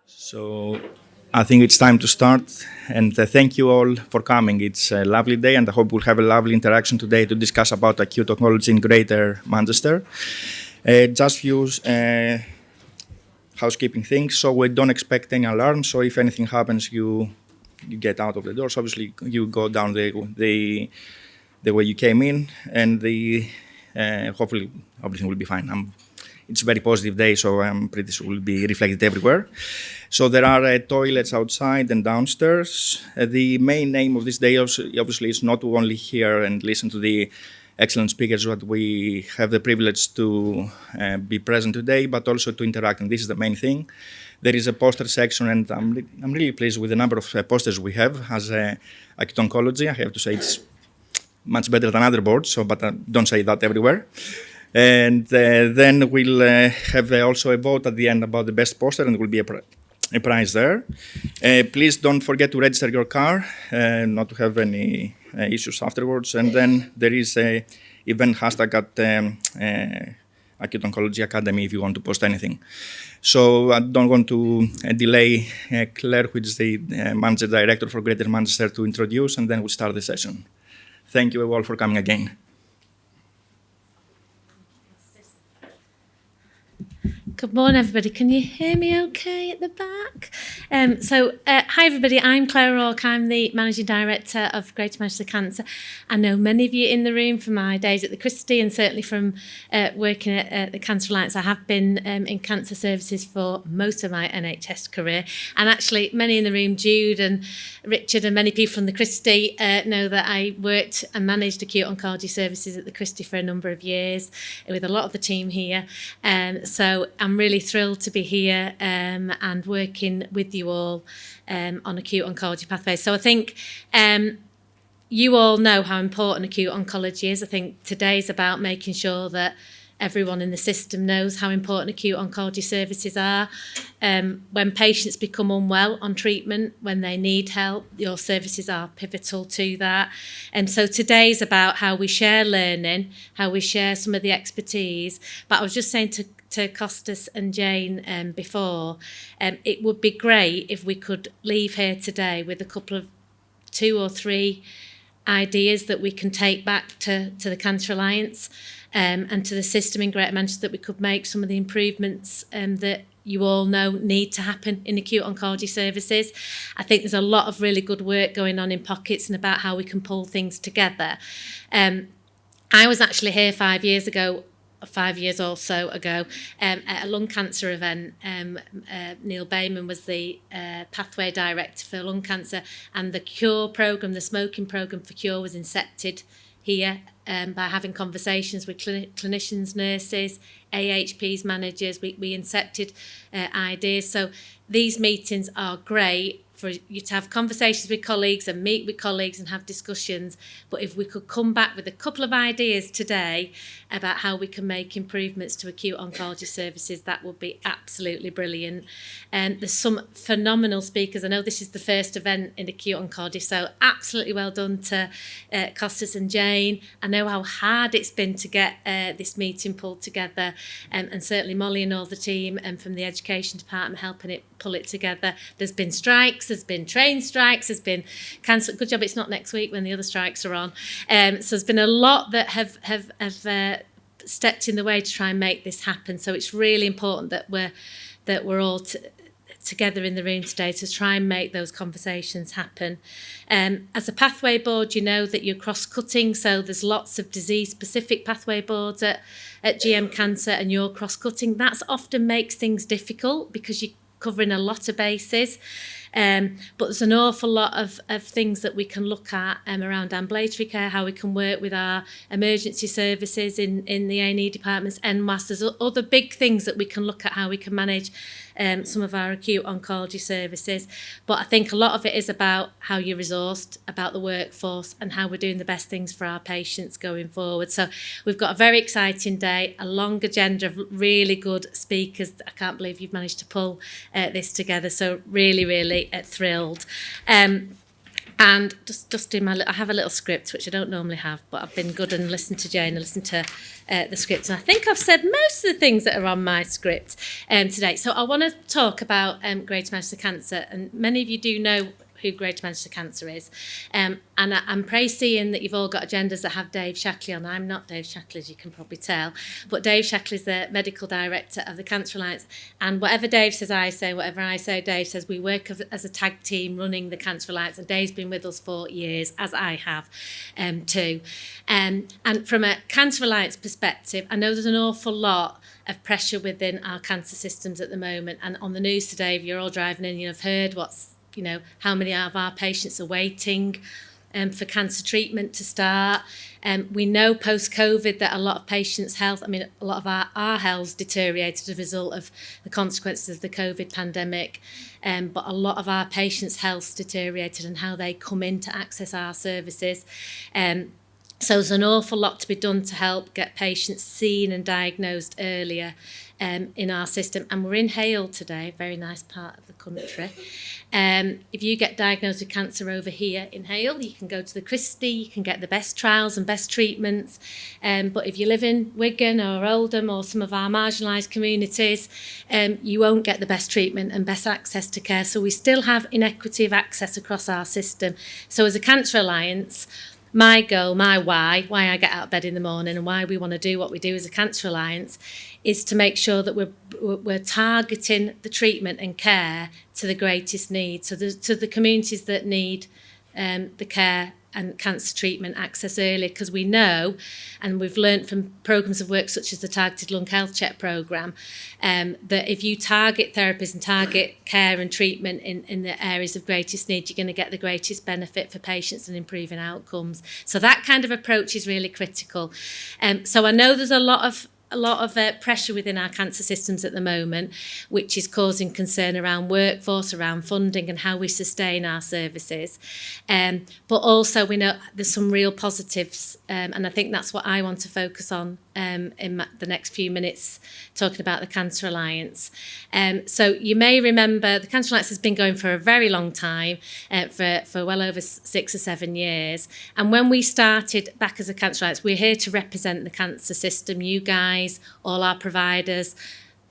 So I think it's time to start. And thank you all for coming. It's a lovely day, and I hope we'll have a lovely interaction today to discuss about acute oncology in Greater Manchester. Just few housekeeping things. So we don't expect any alarm. So if anything happens, you get out of the doors. Obviously, you go down the way you came in, and hopefully everything will be fine. It's a very positive day, so I'm pretty sure it will be reflected everywhere. So there are toilets outside and downstairs. The main aim of this day obviously is not to only hear and listen to the excellent speakers that we have the privilege to be present today, but also to interact, and this is the main thing. There is a poster section, and I'm really pleased with the number of posters we have as acute oncology. I have to say it's much better than other boards, but don't say that everywhere. And then we'll have also a vote at the end about the best poster, and there will be a prize there. Please don't forget to register your car, not to have any issues afterwards. And then there is a event hashtag at Acute Oncology Academy if you want to post anything. So I don't want to delay Claire, who is the Manager Director for Greater Manchester, to introduce, and then we'll start the session. Thank you all for coming again. Good morning, everybody. Can you hear me okay at the back? Hi, everybody. I'm Claire O'Rourke. I'm the Managing Director of Greater Manchester Cancer. I know many of you in the room from my days at the Christie, and certainly from working at the Cancer Alliance. I have been in cancer services for most of my NHS career. And actually, many in the room, Jude and Richard and many people from the Christie know that I worked and managed acute oncology services at the Christie for a number of years with a lot of the team here. So I'm really thrilled to be here and working with you all on acute oncology pathways. So I think you all know how important acute oncology is. I think today's about making sure that everyone in the system knows how important acute oncology services are. When patients become unwell on treatment, when they need help, your services are pivotal to that. And so today's about how we share learning, how we share some of the expertise. But I was just saying to Costas and Jane before, it would be great if we could leave here today with a couple of 2 or 3 ideas that we can take back to the Cancer Alliance and to the system in Greater Manchester, that we could make some of the improvements that you all know need to happen in acute oncology services. I think there's a lot of really good work going on in pockets and about how we can pull things together. I was actually here 5 years ago, 5 years or so ago, at a lung cancer event. Neil Bayman was the pathway director for lung cancer, and the Cure programme, the smoking programme for Cure, was incepted here by having conversations with clinicians, nurses, AHPs, managers. We incepted ideas. So these meetings are great for you to have conversations with colleagues and meet with colleagues and have discussions. But if we could come back with a couple of ideas today about how we can make improvements to acute oncology services, that would be absolutely brilliant. And there's some phenomenal speakers. I know this is the first event in acute oncology, so absolutely well done to Costas and Jane. I know how hard it's been to get this meeting pulled together, and certainly Molly and all the team and from the education department helping it pull it together. There's been strikes, there's been train strikes, there's been cancelled. Good job it's not next week when the other strikes are on. So there's been a lot that have stepped in the way to try and make this happen. So it's really important that we're all together in the room today to try and make those conversations happen. As a pathway board, you know that you're cross-cutting, so there's lots of disease-specific pathway boards at GM Cancer, and you're cross-cutting. That often makes things difficult because you're covering a lot of bases. But there's an awful lot of things that we can look at around ambulatory care, how we can work with our emergency services in the A&E departments, NMAS. There's other big things that we can look at how we can manage some of our acute oncology services. But I think a lot of it is about how you're resourced, about the workforce, and how we're doing the best things for our patients going forward. So we've got a very exciting day, a long agenda of really good speakers. I can't believe you've managed to pull this together. So really, really thrilled. And just do I have a little script, which I don't normally have, but I've been good and listened to Jane and listened to the script. And I think I've said most of the things that are on my script today. So I want to talk about Greater Manchester Cancer. And many of you do know who Greater Manchester Cancer is. And I'm seeing that you've all got agendas that have Dave Shackley on. I'm not Dave Shackley, as you can probably tell. But Dave Shackley is the Medical Director of the Cancer Alliance. And whatever Dave says, I say. Whatever I say, Dave says. We work as a tag team running the Cancer Alliance. And Dave's been with us for years, as I have too. And from a Cancer Alliance perspective, I know there's an awful lot of pressure within our cancer systems at the moment. And on the news today, if you're all driving in, you've heard how many of our patients are waiting for cancer treatment to start. We know post-COVID that a lot of patients' health, a lot of our health deteriorated as a result of the consequences of the COVID pandemic. But a lot of our patients' health deteriorated and how they come in to access our services. So there's an awful lot to be done to help get patients seen and diagnosed earlier in our system. And we're in Hale today, a very nice part of the country. If you get diagnosed with cancer over here in Hale, you can go to the Christie, you can get the best trials and best treatments. But if you live in Wigan or Oldham or some of our marginalised communities, you won't get the best treatment and best access to care. So we still have inequity of access across our system. So as a Cancer Alliance, my goal, my why I get out of bed in the morning and why we want to do what we do as a Cancer Alliance is to make sure that we're targeting the treatment and care to the greatest need, to the communities that need the care and cancer treatment access early, because we know, and we've learned from programmes of work such as the Targeted Lung Health Check programme, that if you target therapies and target care and treatment in the areas of greatest need, you're going to get the greatest benefit for patients and improving outcomes. So that kind of approach is really critical. So I know there's a lot of pressure within our cancer systems at the moment, which is causing concern around workforce, around funding and how we sustain our services. But also we know there's some real positives, and I think that's what I want to focus on in the next few minutes, talking about the Cancer Alliance. So you may remember the Cancer Alliance has been going for a very long time, for well over 6 or 7 years. And when we started back as a Cancer Alliance, we're here to represent the cancer system, you guys, all our providers,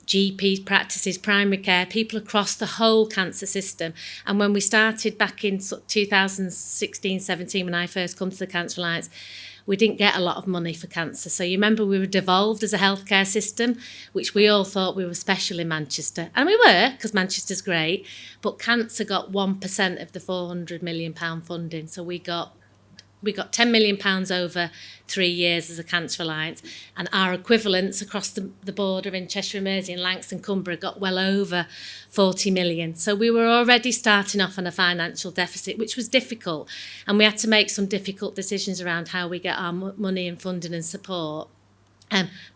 GPs, practices, primary care, people across the whole cancer system. And when we started back in 2016-17, when I first come to the Cancer Alliance, we didn't get a lot of money for cancer. So you remember we were devolved as a healthcare system, which we all thought we were special in Manchester. And we were, because Manchester's great. But cancer got 1% of the £400 million funding. So we got £10 million over 3 years as a Cancer Alliance, and our equivalents across the border in Cheshire and Mersey and Langston Cumbria got well over 40 million. So we were already starting off on a financial deficit, which was difficult, and we had to make some difficult decisions around how we get our money and funding and support.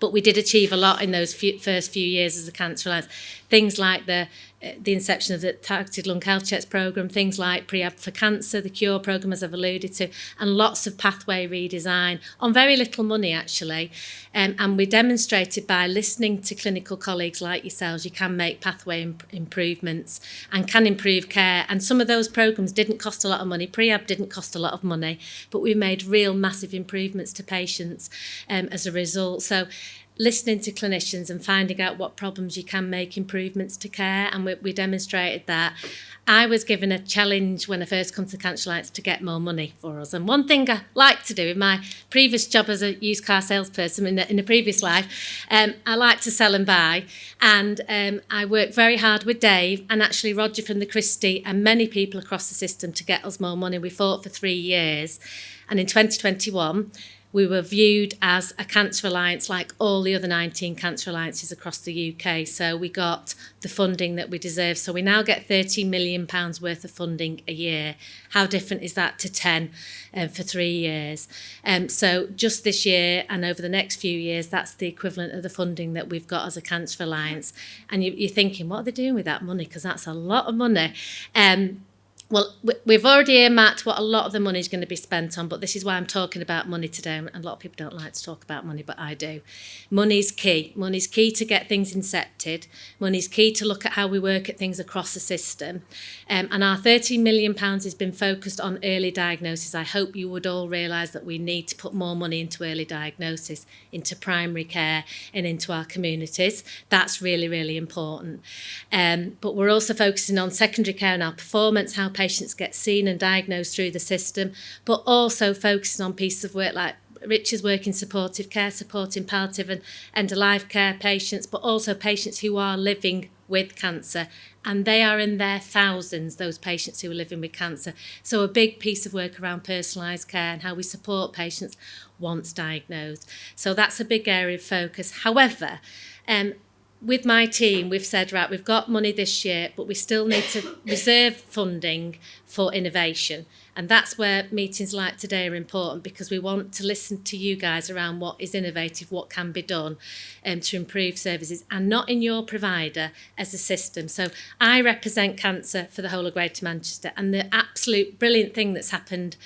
But we did achieve a lot in those first few years as a Cancer Alliance. Things like the inception of the Targeted Lung Health Checks programme, things like Prehab for Cancer, the Cure programme, as I've alluded to, and lots of pathway redesign on very little money, actually. And we demonstrated by listening to clinical colleagues like yourselves, you can make pathway improvements and can improve care. And some of those programmes didn't cost a lot of money. Prehab didn't cost a lot of money, but we made real massive improvements to patients as a result. So listening to clinicians and finding out what problems you can make improvements to care, and we demonstrated that. I was given a challenge when I first come to the Cancer Alliance to get more money for us. And one thing I like to do in my previous job as a used car salesperson in a previous life, I like to sell and buy. And I worked very hard with Dave and actually Roger from the Christie and many people across the system to get us more money. We fought for 3 years. And in 2021, we were viewed as a Cancer Alliance like all the other 19 Cancer Alliances across the UK. So we got the funding that we deserve. So we now get £13 million worth of funding a year. How different is that to 10 for 3 years? So just this year and over the next few years, that's the equivalent of the funding that we've got as a Cancer Alliance. And you're thinking, what are they doing with that money? Because that's a lot of money. Well, we've already earmarked what a lot of the money is going to be spent on, but this is why I'm talking about money today. And a lot of people don't like to talk about money, but I do. Money's key. Money's key to get things incepted. Money's key to look at how we work at things across the system. And our £13 million has been focused on early diagnosis. I hope you would all realise that we need to put more money into early diagnosis, into primary care and into our communities. That's really, really important. But we're also focusing on secondary care and our performance, how patients get seen and diagnosed through the system, but also focusing on pieces of work like Richard's work in supportive care, supporting palliative and end-of-life care patients, but also patients who are living with cancer. And they are in their thousands, those patients who are living with cancer. So a big piece of work around personalised care and how we support patients once diagnosed. So that's a big area of focus. However, with my team, we've said, right, we've got money this year, but we still need to reserve funding for innovation. And that's where meetings like today are important, because we want to listen to you guys around what is innovative, what can be done to improve services, and not in your provider as a system. So I represent cancer for the whole of Greater Manchester, and the absolute brilliant thing that's happened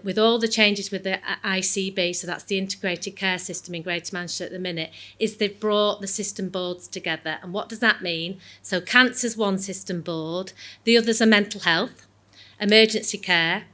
with all the changes with the ICB, so that's the Integrated Care System in Greater Manchester at the minute, is they've brought the system boards together. And what does that mean? So cancer's one system board, the others are mental health, emergency care,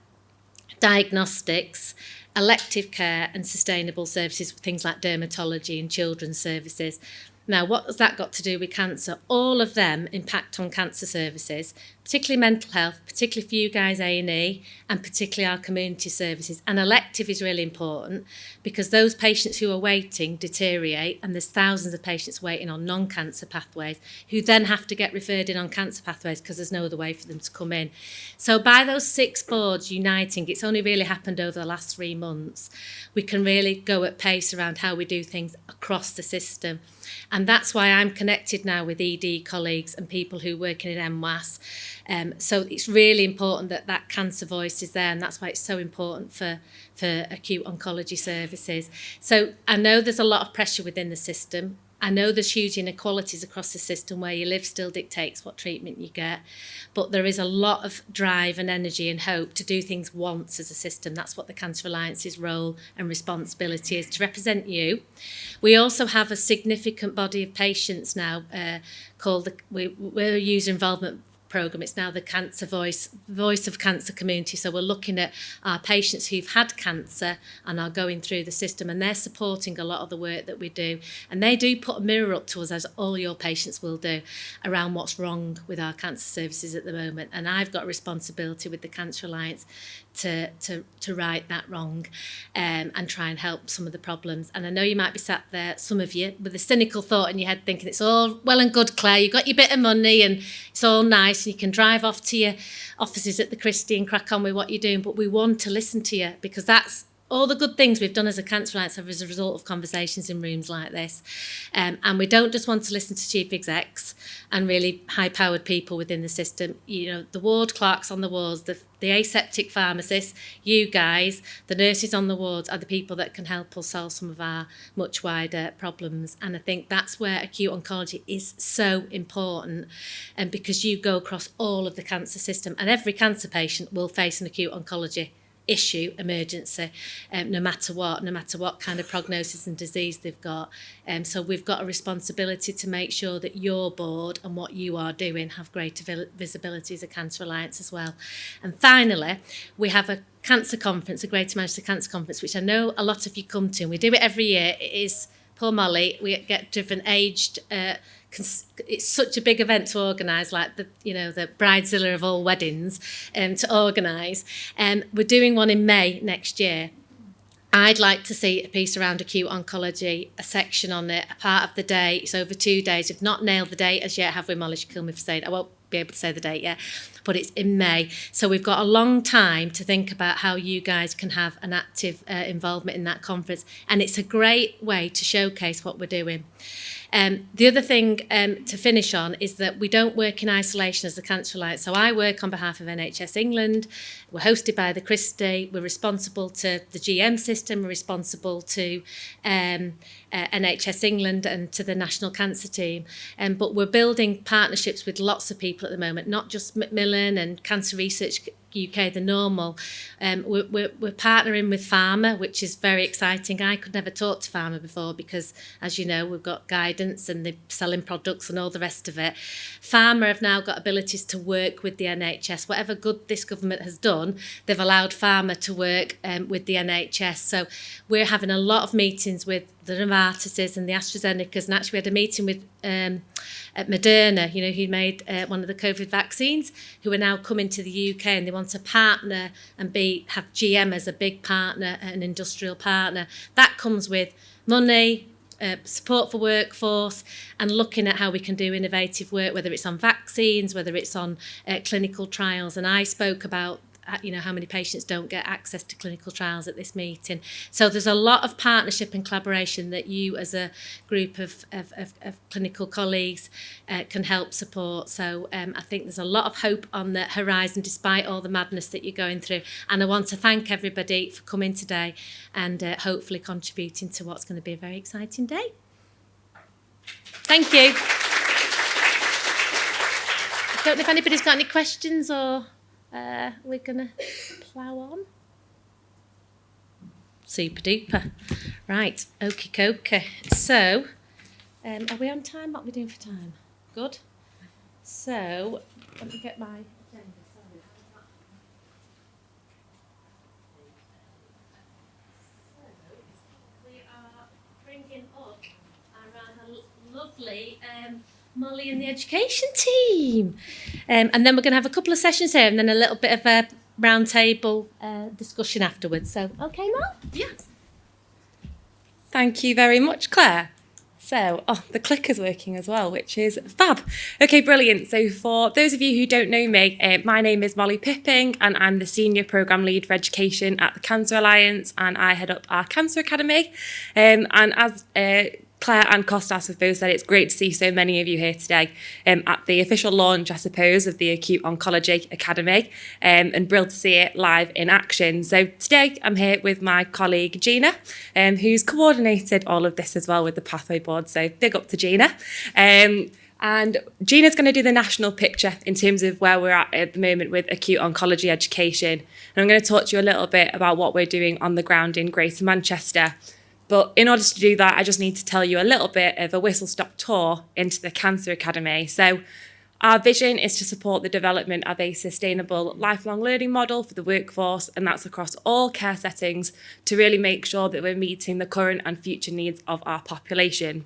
diagnostics, elective care and sustainable services, things like dermatology and children's services. Now, what has that got to do with cancer? All of them impact on cancer services, particularly mental health, particularly for you guys A&E, and particularly our community services. And elective is really important because those patients who are waiting deteriorate, and there's thousands of patients waiting on non-cancer pathways who then have to get referred in on cancer pathways because there's no other way for them to come in. So by those 6 boards uniting, it's only really happened over the last 3 months, we can really go at pace around how we do things across the system. And that's why I'm connected now with ED colleagues and people who work in MWAS. So it's really important that that cancer voice is there, and that's why it's so important for acute oncology services. So I know there's a lot of pressure within the system. I know there's huge inequalities across the system where you live still dictates what treatment you get, but there is a lot of drive and energy and hope to do things once as a system. That's what the Cancer Alliance's role and responsibility is, to represent you. We also have a significant body of patients now called we're a user involvement programme. It's now the Cancer Voice of Cancer Community. So we're looking at our patients who've had cancer and are going through the system, and they're supporting a lot of the work that we do. And they do put a mirror up to us, as all your patients will do, around what's wrong with our cancer services at the moment. And I've got a responsibility with the Cancer Alliance to right that wrong and try and help some of the problems. And I know you might be sat there, some of you, with a cynical thought in your head thinking it's all well and good, Claire, you've got your bit of money and it's all nice and you can drive off to your offices at the Christie and crack on with what you're doing, but we want to listen to you, because that's all the good things we've done as a Cancer Alliance are as a result of conversations in rooms like this. And we don't just want to listen to chief execs and really high-powered people within the system. You know, the ward clerks on the wards, the aseptic pharmacists, you guys, the nurses on the wards are the people that can help us solve some of our much wider problems. And I think that's where acute oncology is so important, and because you go across all of the cancer system, and every cancer patient will face an acute oncology issue, emergency, no matter what kind of prognosis and disease they've got. So we've got a responsibility to make sure that your board and what you are doing have greater visibility as a Cancer Alliance as well. And finally, we have a cancer conference, a Greater Manchester Cancer Conference, which I know a lot of you come to, and we do it every year. It is, poor Molly, we get different aged it's such a big event to organise, like the bridezilla of all weddings to organise. We're doing one in May next year. I'd like to see a piece around acute oncology, a section on it, a part of the day. It's over 2 days. We've not nailed the date as yet, have we, Molly? She'll kill me for saying it. I won't be able to say the date yet, but it's in May. So we've got a long time to think about how you guys can have an active involvement in that conference. And it's a great way to showcase what we're doing. The other thing to finish on is that we don't work in isolation as the Cancer Alliance. So I work on behalf of NHS England. We're hosted by the Christie. We're responsible to the GM system. We're responsible to NHS England and to the National Cancer Team. But we're building partnerships with lots of people at the moment, not just Macmillan and Cancer Research UK, the normal. We're partnering with Pharma, which is very exciting. I could never talk to Pharma before because, as you know, we've got guidance and they're selling products and all the rest of it. Pharma have now got abilities to work with the NHS. Whatever good this government has done, they've allowed Pharma to work with the NHS. So we're having a lot of meetings with the Novartises and the AstraZenecas, and actually we had a meeting with at Moderna, who made one of the COVID vaccines, who are now coming to the UK, and they want to partner and have GM as a big partner, an industrial partner. That comes with money, support for workforce, and looking at how we can do innovative work, whether it's on vaccines, whether it's on clinical trials. And I spoke about how many patients don't get access to clinical trials at this meeting. So there's a lot of partnership and collaboration that you as a group of clinical colleagues can help support. So I think there's a lot of hope on the horizon despite all the madness that you're going through. And I want to thank everybody for coming today and hopefully contributing to what's going to be a very exciting day. Thank you. I don't know if anybody's got any questions or... we're going to plough on. Super duper. Right, okie dokie. So, are we on time? What are we doing for time? Good. So, let me get my agenda. Sorry. So, we are bringing up our rather lovely Molly and the education team. And then we're going to have a couple of sessions here and then a little bit of a round table discussion afterwards. So, okay, Mel? Yeah. Thank you very much, Claire. So, the clicker's working as well, which is fab. Okay, brilliant. So for those of you who don't know me, my name is Molly Pipping and I'm the Senior Programme Lead for Education at the Cancer Alliance, and I head up our Cancer Academy. And as Claire and Costas have both said, it's great to see so many of you here today at the official launch, I suppose, of the Acute Oncology Academy, and thrilled to see it live in action. So today I'm here with my colleague Gina, who's coordinated all of this as well with the Pathway Board, so big up to Gina. And Gina's going to do the national picture in terms of where we're at the moment with acute oncology education. And I'm going to talk to you a little bit about what we're doing on the ground in Greater Manchester. But in order to do that, I just need to tell you a little bit of a whistle-stop tour into the Cancer Academy. So our vision is to support the development of a sustainable lifelong learning model for the workforce, and that's across all care settings to really make sure that we're meeting the current and future needs of our population.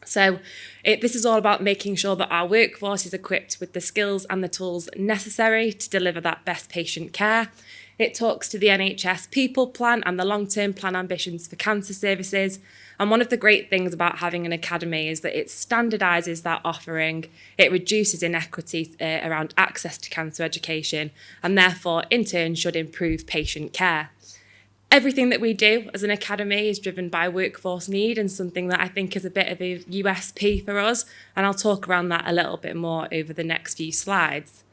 So this is all about making sure that our workforce is equipped with the skills and the tools necessary to deliver that best patient care. It talks to the NHS people plan and the long-term plan ambitions for cancer services. And one of the great things about having an academy is that it standardises that offering. It reduces inequity around access to cancer education and therefore, in turn, should improve patient care. Everything that we do as an academy is driven by workforce need and something that I think is a bit of a USP for us. And I'll talk around that a little bit more over the next few slides.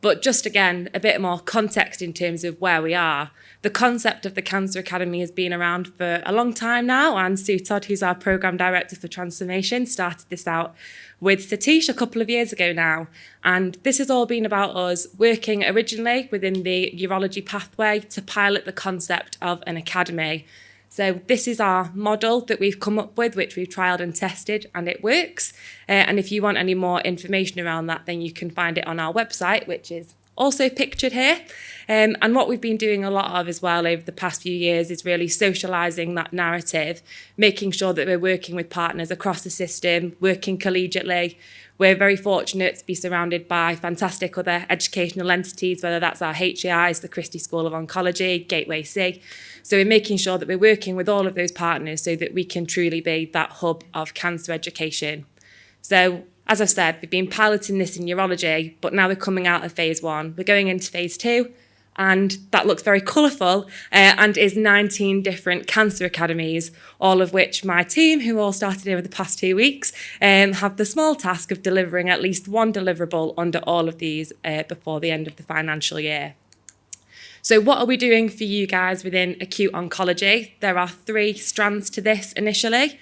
But just again, a bit more context in terms of where we are. The concept of the Cancer Academy has been around for a long time now, and Sue Todd, who's our Programme Director for Transformation, started this out with Satish a couple of years ago now. And this has all been about us working originally within the urology pathway to pilot the concept of an academy. So this is our model that we've come up with, which we've trialled and tested, and it works. And if you want any more information around that, then you can find it on our website, which is also pictured here. And what we've been doing a lot of as well over the past few years is really socialising that narrative, making sure that we're working with partners across the system, working collegiately. We're very fortunate to be surrounded by fantastic other educational entities, whether that's our HAIs, the Christie School of Oncology, Gateway C. So we're making sure that we're working with all of those partners so that we can truly be that hub of cancer education. So, as I've said, we've been piloting this in urology, but now we're coming out of phase 1. We're going into phase 2. And that looks very colourful and is 19 different cancer academies, all of which my team, who all started over the past 2 weeks, have the small task of delivering at least one deliverable under all of these before the end of the financial year. So what are we doing for you guys within acute oncology? There are 3 strands to this initially.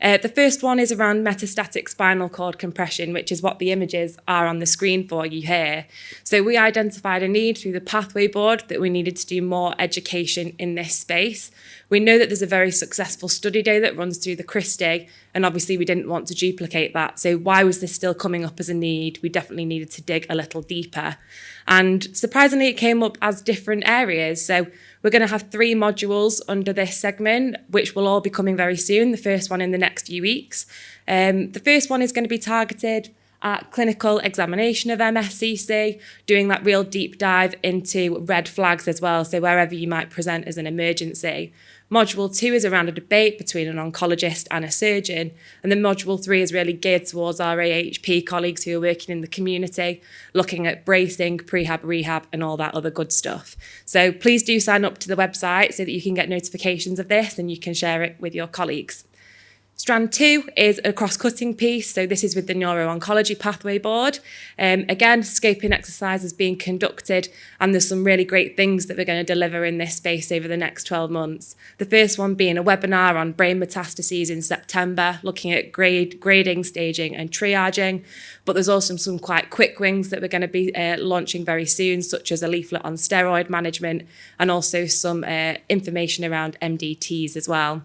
The first one is around metastatic spinal cord compression, which is what the images are on the screen for you here. So we identified a need through the pathway board that we needed to do more education in this space. We know that there's a very successful study day that runs through the Christie, and obviously we didn't want to duplicate that. So why was this still coming up as a need? We definitely needed to dig a little deeper. And surprisingly, it came up as different areas. So we're going to have 3 modules under this segment, which will all be coming very soon, the first one in the next few weeks. The first one is going to be targeted at clinical examination of MSCC, doing that real deep dive into red flags as well, so wherever you might present as an emergency. Module 2 is around a debate between an oncologist and a surgeon, and then Module 3 is really geared towards our AHP colleagues who are working in the community, looking at bracing, prehab, rehab, and all that other good stuff. So please do sign up to the website so that you can get notifications of this and you can share it with your colleagues. Strand 2 is a cross-cutting piece, so this is with the Neuro-Oncology Pathway Board. Again, scoping exercises being conducted, and there's some really great things that we're going to deliver in this space over the next 12 months. The first one being a webinar on brain metastases in September, looking at grading, staging and triaging. But there's also some quite quick wins that we're going to be launching very soon, such as a leaflet on steroid management, and also some information around MDTs as well.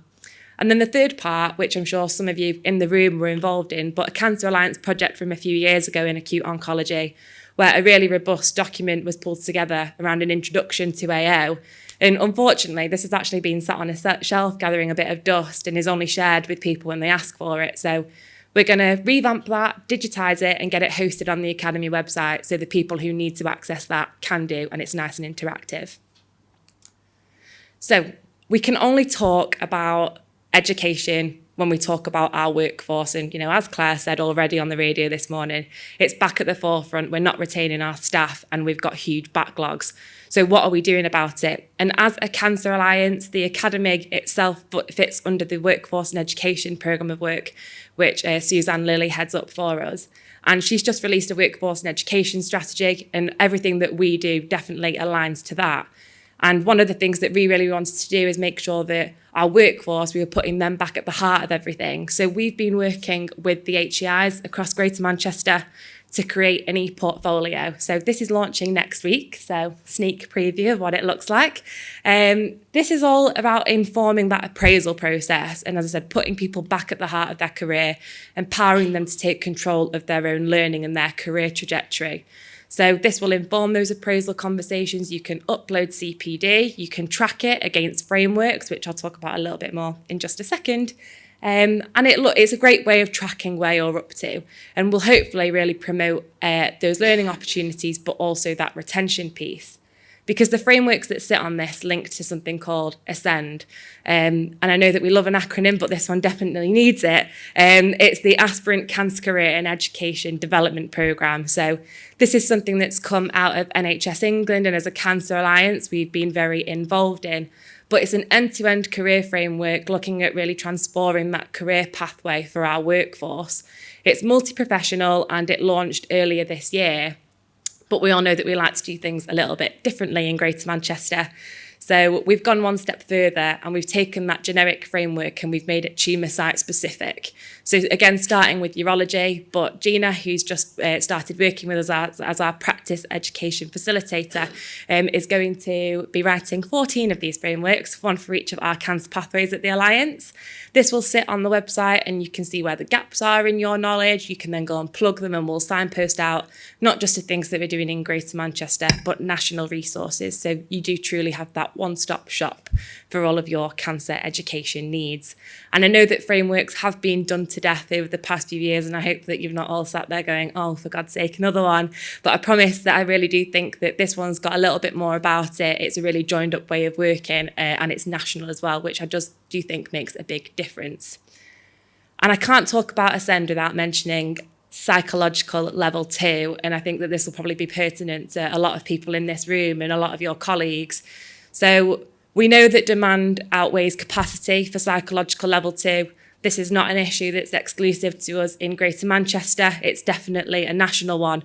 And then the third part, which I'm sure some of you in the room were involved in, but a Cancer Alliance project from a few years ago in acute oncology, where a really robust document was pulled together around an introduction to AO. And unfortunately, this has actually been sat on a shelf gathering a bit of dust and is only shared with people when they ask for it. So we're going to revamp that, digitise it, and get it hosted on the Academy website so the people who need to access that can do, and it's nice and interactive. So we can only talk about education when we talk about our workforce. And, as Claire said already on the radio this morning, it's back at the forefront. We're not retaining our staff and we've got huge backlogs. So what are we doing about it? And as a Cancer Alliance, the Academy itself fits under the Workforce and Education Programme of Work, which Suzanne Lilly heads up for us. And she's just released a workforce and education strategy, and everything that we do definitely aligns to that. And one of the things that we really wanted to do is make sure that our workforce, we were putting them back at the heart of everything. So we've been working with the HEIs across Greater Manchester to create an e-portfolio. So this is launching next week, so sneak preview of what it looks like. This is all about informing that appraisal process, and as I said, putting people back at the heart of their career, empowering them to take control of their own learning and their career trajectory. So this will inform those appraisal conversations. You can upload CPD, you can track it against frameworks, which I'll talk about a little bit more in just a second. And it's a great way of tracking where you're up to, and will hopefully really promote those learning opportunities, but also that retention piece. Because the frameworks that sit on this link to something called Ascend. And I know that we love an acronym, but this one definitely needs it. It's the Aspirant Cancer Career and Education Development Programme. So this is something that's come out of NHS England, and as a Cancer Alliance, we've been very involved in. But it's an end-to-end career framework looking at really transforming that career pathway for our workforce. It's multi-professional and it launched earlier this year. But we all know that we like to do things a little bit differently in Greater Manchester. So we've gone one step further and we've taken that generic framework and we've made it tumour site specific. So again, starting with urology, but Gina, who's just started working with us as our practice education facilitator, is going to be writing 14 of these frameworks, one for each of our cancer pathways at the Alliance. This will sit on the website and you can see where the gaps are in your knowledge. You can then go and plug them and we'll signpost out, not just the things that we're doing in Greater Manchester, but national resources. So you do truly have that one-stop shop for all of your cancer education needs. And I know that frameworks have been done to death over the past few years, and I hope that you've not all sat there going, oh, for God's sake, another one. But I promise that I really do think that this one's got a little bit more about it. It's a really joined up way of working, and it's national as well, which I just do think makes a big difference. And I can't talk about Ascend without mentioning psychological level 2, and I think that this will probably be pertinent to a lot of people in this room and a lot of your colleagues. So we know that demand outweighs capacity for psychological level 2. This is not an issue that's exclusive to us in Greater Manchester. It's definitely a national one.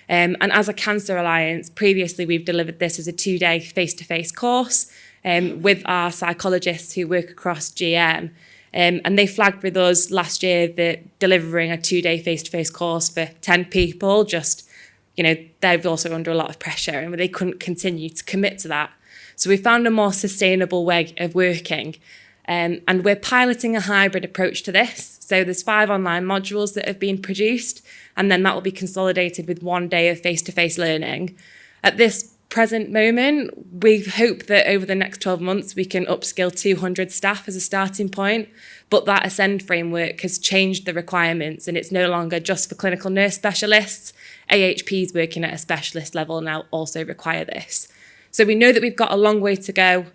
And as a Cancer Alliance, previously we've delivered this as a 2-day face-to-face course with our psychologists who work across GM. And they flagged with us last year that delivering a 2-day face-to-face course for 10 people, they're also under a lot of pressure and they couldn't continue to commit to that. So we found a more sustainable way of working. And we're piloting a hybrid approach to this. So there's 5 online modules that have been produced, and then that will be consolidated with 1 day of face-to-face learning. At this present moment, we hope that over the next 12 months, we can upskill 200 staff as a starting point. But that Ascend framework has changed the requirements, and it's no longer just for clinical nurse specialists. AHPs working at a specialist level now also require this. So we know that we've got a long way to go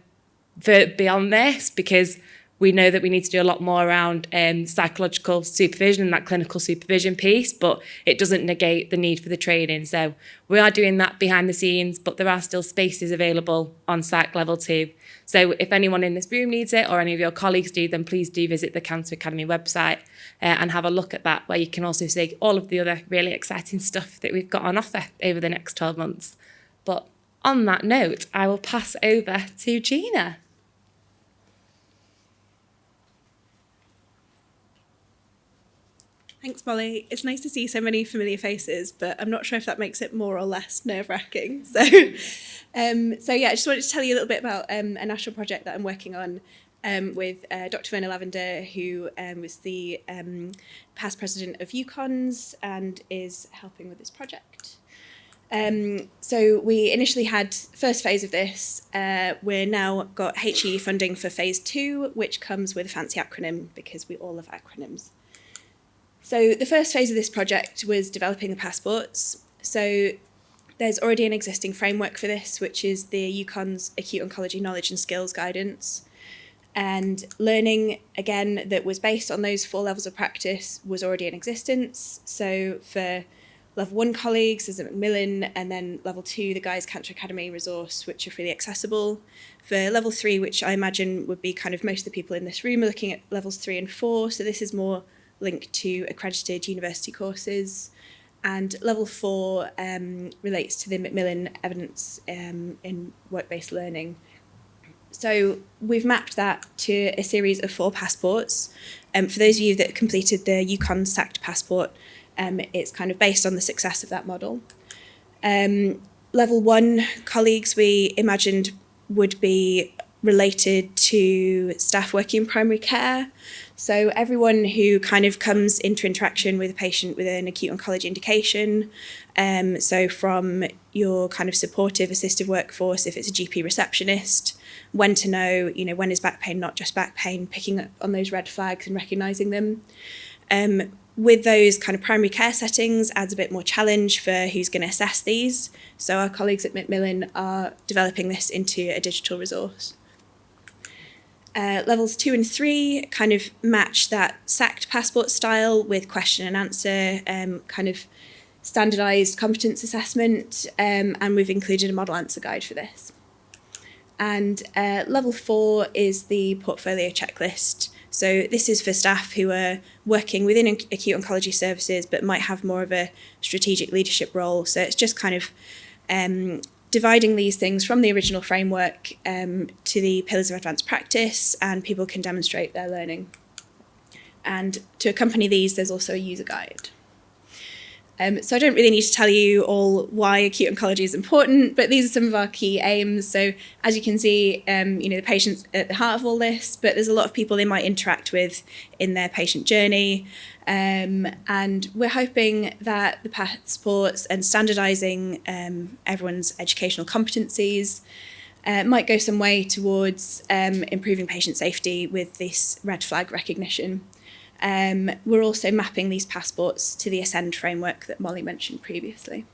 beyond this, because we know that we need to do a lot more around psychological supervision and that clinical supervision piece, but it doesn't negate the need for the training. So we are doing that behind the scenes, but there are still spaces available on Psych Level 2. So if anyone in this room needs it or any of your colleagues do, then please do visit the Cancer Academy website and have a look at that, where you can also see all of the other really exciting stuff that we've got on offer over the next 12 months. But on that note, I will pass over to Gina. Thanks, Molly. It's nice to see so many familiar faces, but I'm not sure if that makes it more or less nerve-wracking. So I just wanted to tell you a little bit about a national project that I'm working on with Dr. Verna Lavender, who was the past president of UCONS and is helping with this project. So we initially had first phase of this. We're now got HE funding for phase 2, which comes with a fancy acronym because we all love acronyms. So the first phase of this project was developing the passports. So there's already an existing framework for this, which is the UCONS Acute Oncology Knowledge and Skills Guidance. And learning, again, that was based on those 4 levels of practice was already in existence. So for Level 1 colleagues, there's at Macmillan, and then Level 2, the Guy's Cancer Academy resource, which are freely accessible. For Level 3, which I imagine would be kind of most of the people in this room, are looking at Levels 3 and 4. So this is more linked to accredited university courses. And Level 4 relates to the Macmillan evidence in work-based learning. So we've mapped that to a series of 4 passports. For those of you that completed the UCONS SACT passport, it's kind of based on the success of that model. Level 1 colleagues we imagined would be related to staff working in primary care. So everyone who kind of comes into interaction with a patient with an acute oncology indication, so from your kind of supportive assistive workforce, if it's a GP receptionist, when to know, when is back pain not just back pain, picking up on those red flags and recognising them. With those kind of primary care settings adds a bit more challenge for who's going to assess these. So our colleagues at Macmillan are developing this into a digital resource. Levels 2 and 3 kind of match that SACT passport style with question and answer, kind of standardised competence assessment, and we've included a model answer guide for this. And Level 4 is the portfolio checklist. So this is for staff who are working within acute oncology services but might have more of a strategic leadership role. So it's just kind of dividing these things from the original framework to the pillars of advanced practice, and people can demonstrate their learning. And to accompany these, there's also a user guide. So I don't really need to tell you all why acute oncology is important, but these are some of our key aims. So as you can see, the patient's at the heart of all this, but there's a lot of people they might interact with in their patient journey. And we're hoping that the passports and standardising everyone's educational competencies might go some way towards improving patient safety with this red flag recognition. We're also mapping these passports to the Ascend framework that Molly mentioned previously.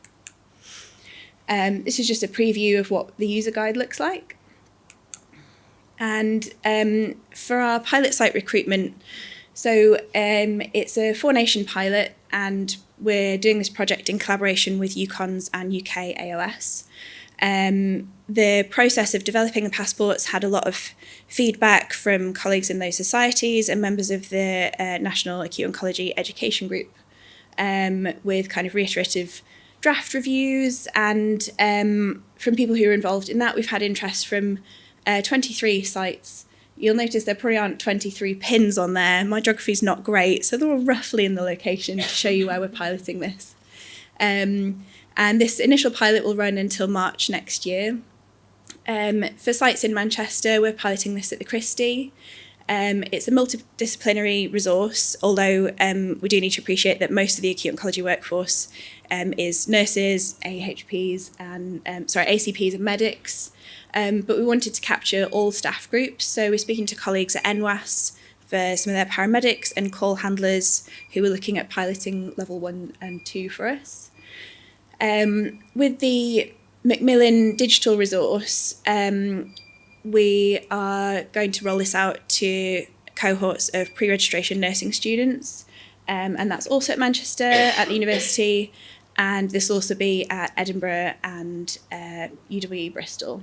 This is just a preview of what the user guide looks like. And for our pilot site recruitment, so it's a 4-nation pilot, and we're doing this project in collaboration with UConns and UK AOS. The process of developing the passports had a lot of feedback from colleagues in those societies and members of the National Acute Oncology Education Group, with kind of reiterative draft reviews, and from people who were involved in that, we've had interest from 23 sites. You'll notice there probably aren't 23 pins on there. My geography's not great, so they're all roughly in the location to show you where we're piloting this. And this initial pilot will run until March next year. For sites in Manchester, we're piloting this at the Christie. It's a multidisciplinary resource, although we do need to appreciate that most of the acute oncology workforce is nurses, AHPs, and ACPs and medics. But we wanted to capture all staff groups, so we're speaking to colleagues at NWAS for some of their paramedics and call handlers who are looking at piloting level 1 and 2 for us. With the Macmillan digital resource, we are going to roll this out to cohorts of pre-registration nursing students, and that's also at Manchester at the university, and this will also be at Edinburgh and UWE Bristol.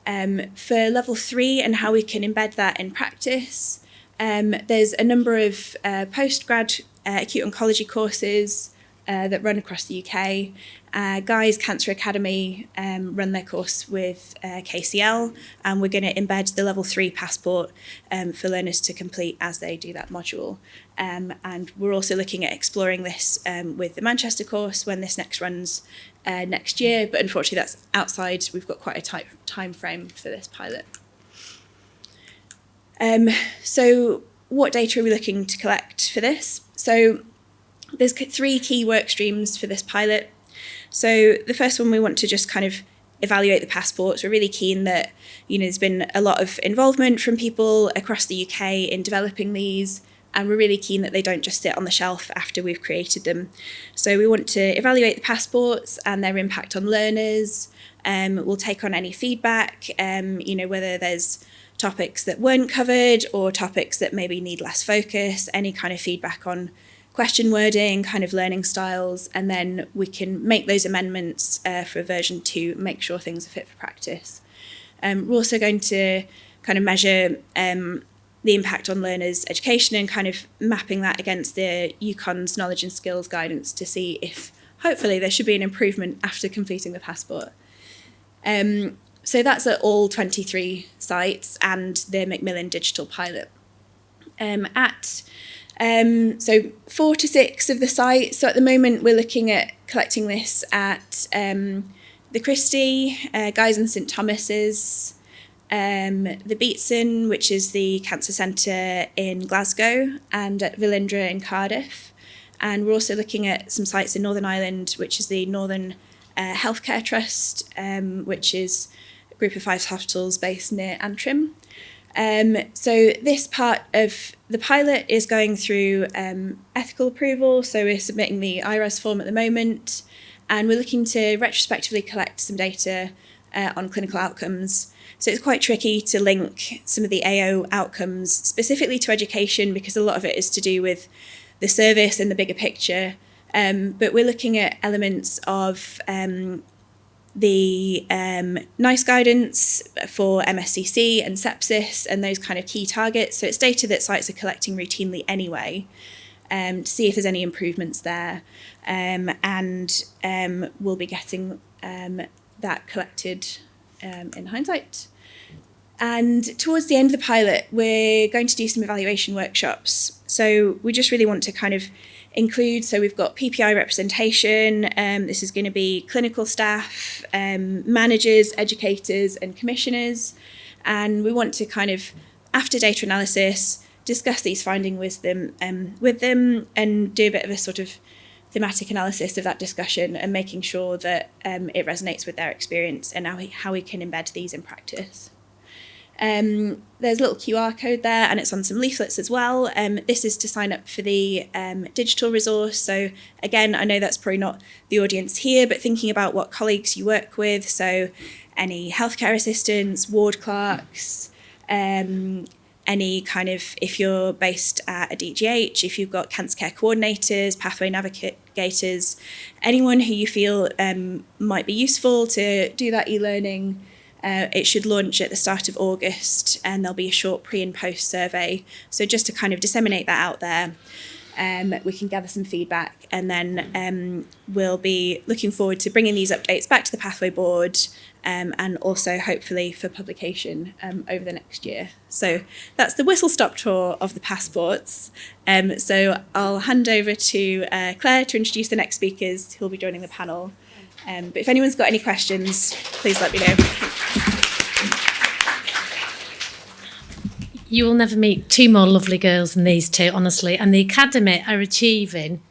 For level 3 and how we can embed that in practice, there's a number of postgrad acute oncology courses that run across the UK. Guy's Cancer Academy run their course with KCL, and we're going to embed the level 3 passport for learners to complete as they do that module. And we're also looking at exploring this with the Manchester course when this next runs next year, but unfortunately that's outside. We've got quite a tight time frame for this pilot. So what data are we looking to collect for this? So there's 3 key work streams for this pilot. So the first one, we want to just kind of evaluate the passports. We're really keen that, there's been a lot of involvement from people across the UK in developing these, and we're really keen that they don't just sit on the shelf after we've created them. So we want to evaluate the passports and their impact on learners. We'll take on any feedback, whether there's topics that weren't covered or topics that maybe need less focus, any kind of feedback on question wording, kind of learning styles, and then we can make those amendments for version 2, make sure things are fit for practice. We're also going to kind of measure the impact on learners' education and kind of mapping that against the UConn's knowledge and skills guidance to see if hopefully there should be an improvement after completing the passport. So that's at all 23 sites and the Macmillan digital pilot. So 4 to 6 of the sites. So at the moment we're looking at collecting this at the Christie, Guy's and St Thomas's, the Beatson, which is the cancer centre in Glasgow, and at Velindre in Cardiff. And we're also looking at some sites in Northern Ireland, which is the Northern Healthcare Trust, which is a group of 5 hospitals based near Antrim. So this part of the pilot is going through ethical approval. So we're submitting the IRAS form at the moment, and we're looking to retrospectively collect some data on clinical outcomes. So it's quite tricky to link some of the AO outcomes specifically to education, because a lot of it is to do with the service and the bigger picture. But we're looking at elements of the NICE guidance for MSCC and sepsis and those kind of key targets. So it's data that sites are collecting routinely anyway, to see if there's any improvements there. And we'll be getting that collected in hindsight. And towards the end of the pilot, we're going to do some evaluation workshops. So we just really want to kind of include, so we've got PPI representation, this is going to be clinical staff, managers, educators and commissioners, and we want to kind of, after data analysis, discuss these findings with them and do a bit of a sort of thematic analysis of that discussion and making sure that it resonates with their experience and how we can embed these in practice. There's a little QR code there, and it's on some leaflets as well. This is to sign up for the digital resource. So again, I know that's probably not the audience here, but thinking about what colleagues you work with, so any healthcare assistants, ward clerks, any kind of, if you're based at a DGH, if you've got cancer care coordinators, pathway navigators, anyone who you feel might be useful to do that e-learning. It should launch at the start of August, and there'll be a short pre and post survey. So just to kind of disseminate that out there, we can gather some feedback, and then we'll be looking forward to bringing these updates back to the Pathway Board, and also hopefully for publication over the next year. So that's the whistle-stop tour of the passports. So I'll hand over to Claire to introduce the next speakers who will be joining the panel. But if anyone's got any questions, please let me know. You will never meet two more lovely girls than these two, honestly. And the Academy are achieving,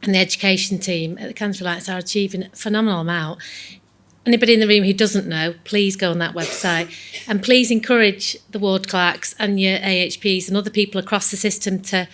and the education team at the Cancer Alliance are achieving a phenomenal amount. Anybody in the room who doesn't know, please go on that website. And please encourage the ward clerks and your AHPs and other people across the system to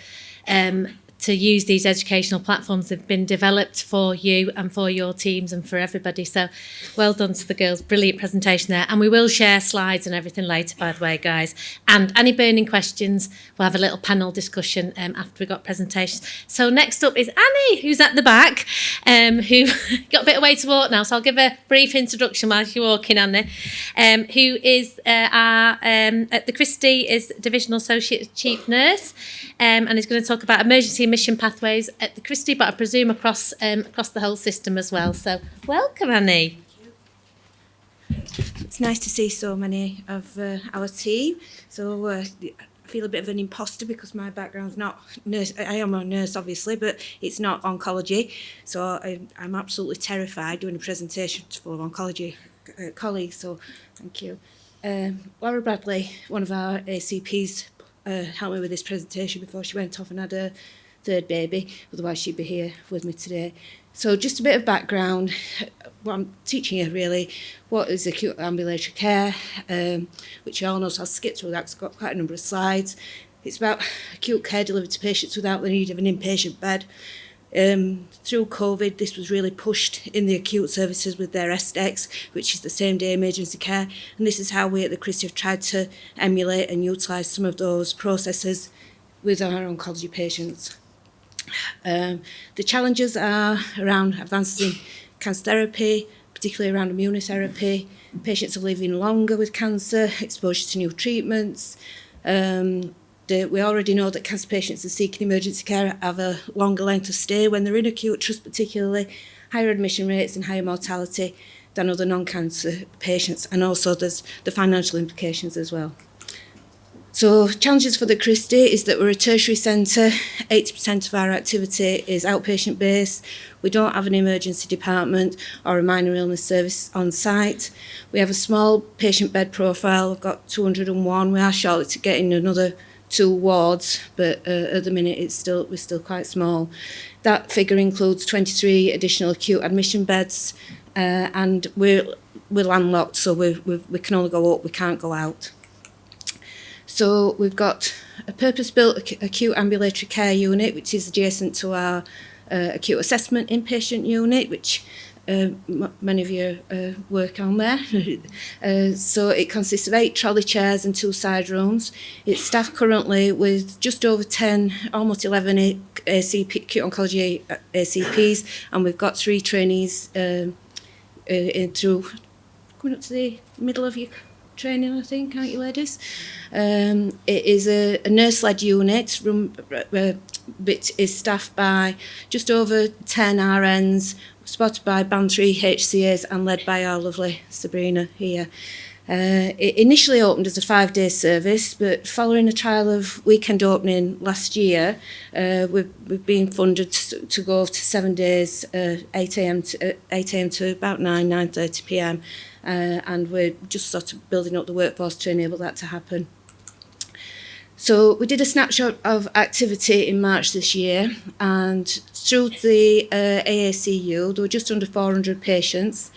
use these educational platforms that have been developed for you and for your teams and for everybody. So well done to the girls. Brilliant presentation there. And we will share slides and everything later, by the way, guys. And any burning questions, we'll have a little panel discussion after we've got presentations. So next up is Annie, who's at the back, who got a bit of way to walk now. So I'll give a brief introduction while you're walking, Annie, who is at the Christie is Divisional Associate Chief Nurse, and is going to talk about emergency admission pathways at the Christie, but I presume across the whole system as well. So welcome, Annie. It's nice to see so many of our team. So I feel a bit of an imposter because my background's not nurse. I am a nurse, obviously, but it's not oncology. So I'm absolutely terrified doing a presentation full of oncology colleagues. So thank you. Laura Bradley, one of our ACPs, helped me with this presentation before she went off and had a third baby, otherwise she'd be here with me today. So just a bit of background, what I'm teaching you really, what is acute ambulatory care, which you all know, so I'll skip through that because I've got quite a number of slides. It's about acute care delivered to patients without the need of an inpatient bed. Through COVID, this was really pushed in the acute services with their SDEX, which is the same day emergency care, and this is how we at the Christie have tried to emulate and utilise some of those processes with our oncology patients. The challenges are around advances in cancer therapy, particularly around immunotherapy. Patients are living longer with cancer, exposure to new treatments. We already know that cancer patients who seek emergency care have a longer length of stay when they're in acute trust, particularly higher admission rates and higher mortality than other non-cancer patients. And also there's the financial implications as well. So challenges for the Christie is that we're a tertiary centre. 80% of our activity is outpatient based. We don't have an emergency department or a minor illness service on site. We have a small patient bed profile. We've got 201. We are shortly to get in another 2 wards, but at the minute we're still quite small. That figure includes 23 additional acute admission beds, and we're landlocked, so we can only go up, we can't go out. So we've got a purpose-built acute ambulatory care unit, which is adjacent to our acute assessment inpatient unit, which many of you work on there. So it consists of 8 trolley chairs and 2 side rooms. It's staffed currently with just over 10, almost 11 ACP, acute oncology ACPs, and we've got 3 trainees through coming up to the middle of your training, I think, aren't you, ladies? It is a nurse-led unit, which is staffed by just over 10 RNs, spotted by Band 3 HCAs and led by our lovely Sabrina here. It initially opened as a 5-day service, but following a trial of weekend opening last year, we've been funded to go to 7 days, 8 a.m. to about 9:30 p.m. And we're just sort of building up the workforce to enable that to happen. So we did a snapshot of activity in March this year, and through the AACU, there were just under 400 patients.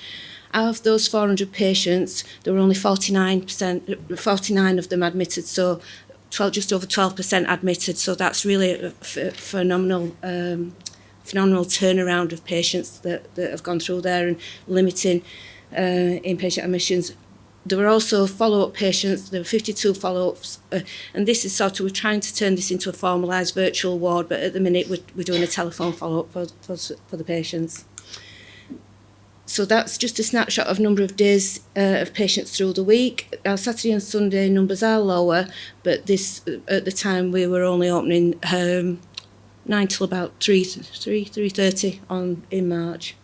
Out of those 400 patients, there were only 49 of them admitted, so just over 12% admitted. So that's really a phenomenal turnaround of patients that have gone through there and limiting inpatient admissions there were also follow-up patients. There were 52 follow-ups, and this is sort of, we're trying to turn this into a formalised virtual ward, but at the minute we're doing a telephone follow-up for the patients. So that's just a snapshot of number of days of patients through the week. Our Saturday and Sunday numbers are lower, but this at the time we were only opening 9 till about 3:30 in March.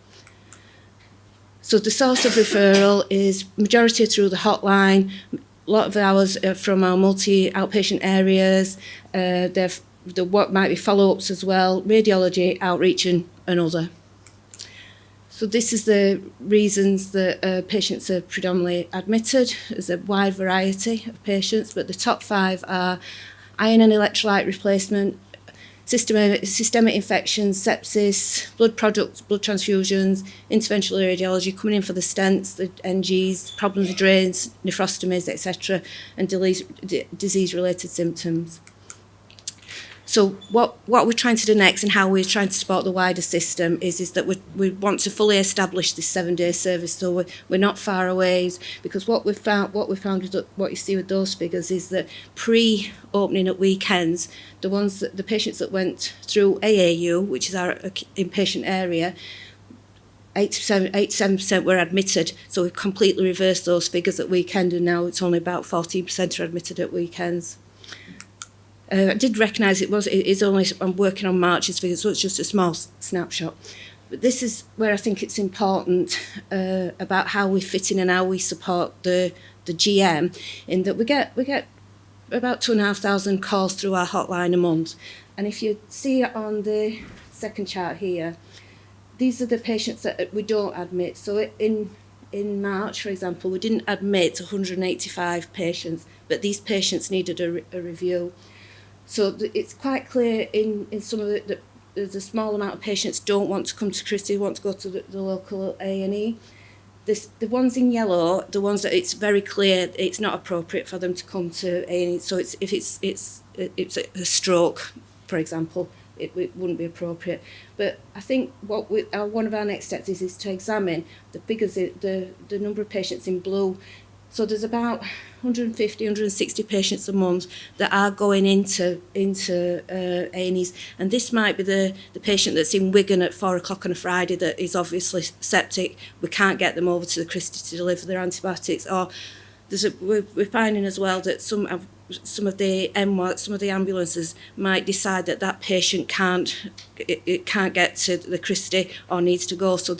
So the source of referral is majority through the hotline. A lot of hours from our multi-outpatient areas. There what might be follow-ups as well, radiology, outreach and other. So this is the reasons that patients are predominantly admitted. There's a wide variety of patients, but the top 5 are iron and electrolyte replacement, systemic infections, sepsis, blood products, blood transfusions, interventional radiology, coming in for the stents, the NGs, problems with drains, nephrostomies, etc., and disease-related symptoms. So what we're trying to do next and how we're trying to support the wider system is that we want to fully establish this 7-day service, so we're not far away, because what we found with what you see with those figures is that pre-opening at weekends, the patients that went through AAU, which is our inpatient area, 87% were admitted, so we've completely reversed those figures at weekend, and now it's only about 14% are admitted at weekends. I did recognise it is only, I'm working on March's figures, so it's just a small snapshot. But this is where I think it's important about how we fit in and how we support the GM, in that we get about 2,500 calls through our hotline a month. And if you see on the second chart here, these are the patients that we don't admit. So in March, for example, we didn't admit 185 patients, but these patients needed a review. So it's quite clear in some of that there's a small amount of patients don't want to come to Christie, want to go to the local A&E. The ones in yellow, the ones that it's very clear it's not appropriate for them to come to A&E. So if it's a stroke, for example, it wouldn't be appropriate. But I think one of our next steps is to examine the figures, the number of patients in blue. So there's about 150, 160 patients a month that are going into A&Es, and this might be the patient that's in Wigan at 4 o'clock on a Friday that is obviously septic. We can't get them over to the Christie to deliver their antibiotics, or we're finding as well that some of the MWAC, some of the ambulances might decide that patient can't get to the Christie or needs to go. So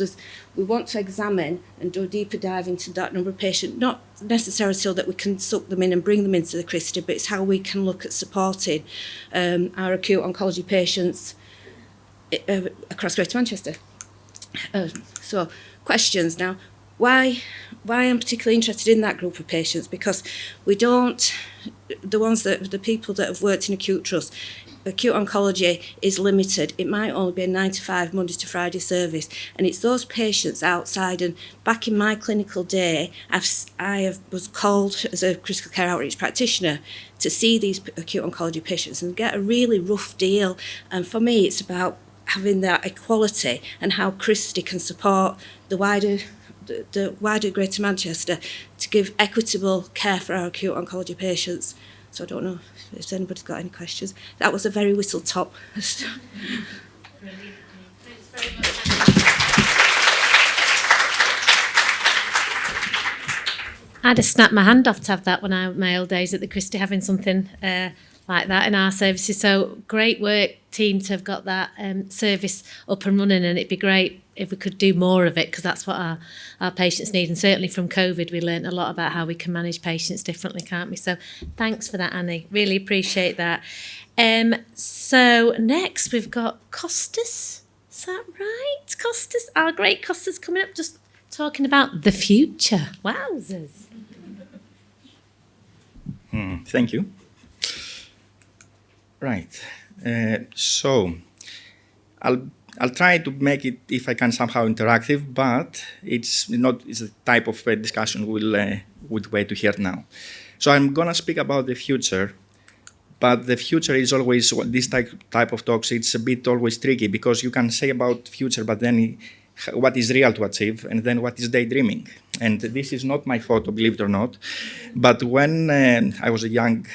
we want to examine and do a deeper dive into that number of patients, not necessarily so that we can suck them in and bring them into the Christie, but it's how we can look at supporting our acute oncology patients across Greater Manchester. So questions now. Why I'm particularly interested in that group of patients, because the people that have worked in acute trust, acute oncology is limited. It might only be a 9 to 5 Monday to Friday service, and it's those patients outside. And back in my clinical day, I was called as a critical care outreach practitioner to see these acute oncology patients and get a really rough deal. And for me, it's about having that equality and how Christie can support the wider Greater Manchester to give equitable care for our acute oncology patients. So I don't know if anybody's got any questions. That was a very whistle top. Brilliant. Thanks very much. I'd have snapped my hand off to have that when I my old days at the Christie, having something like that in our services. So great work, team, to have got that service up and running, and it'd be great if we could do more of it, because that's what our patients need. And certainly from COVID, we learned a lot about how we can manage patients differently, can't we? So thanks for that, Annie. Really appreciate that. So next we've got Costas. Is that right? Costas, our great Costas coming up, just talking about the future. Wowzers. Thank you. Right. So I'll try to make it, if I can, somehow interactive, but it's a type of discussion we'll wait to hear now. So I'm gonna speak about the future, but the future is always, this type of talks, it's a bit always tricky, because you can say about future, but then what is real to achieve, and then what is daydreaming. And this is not my photo, believe it or not. But when I was a young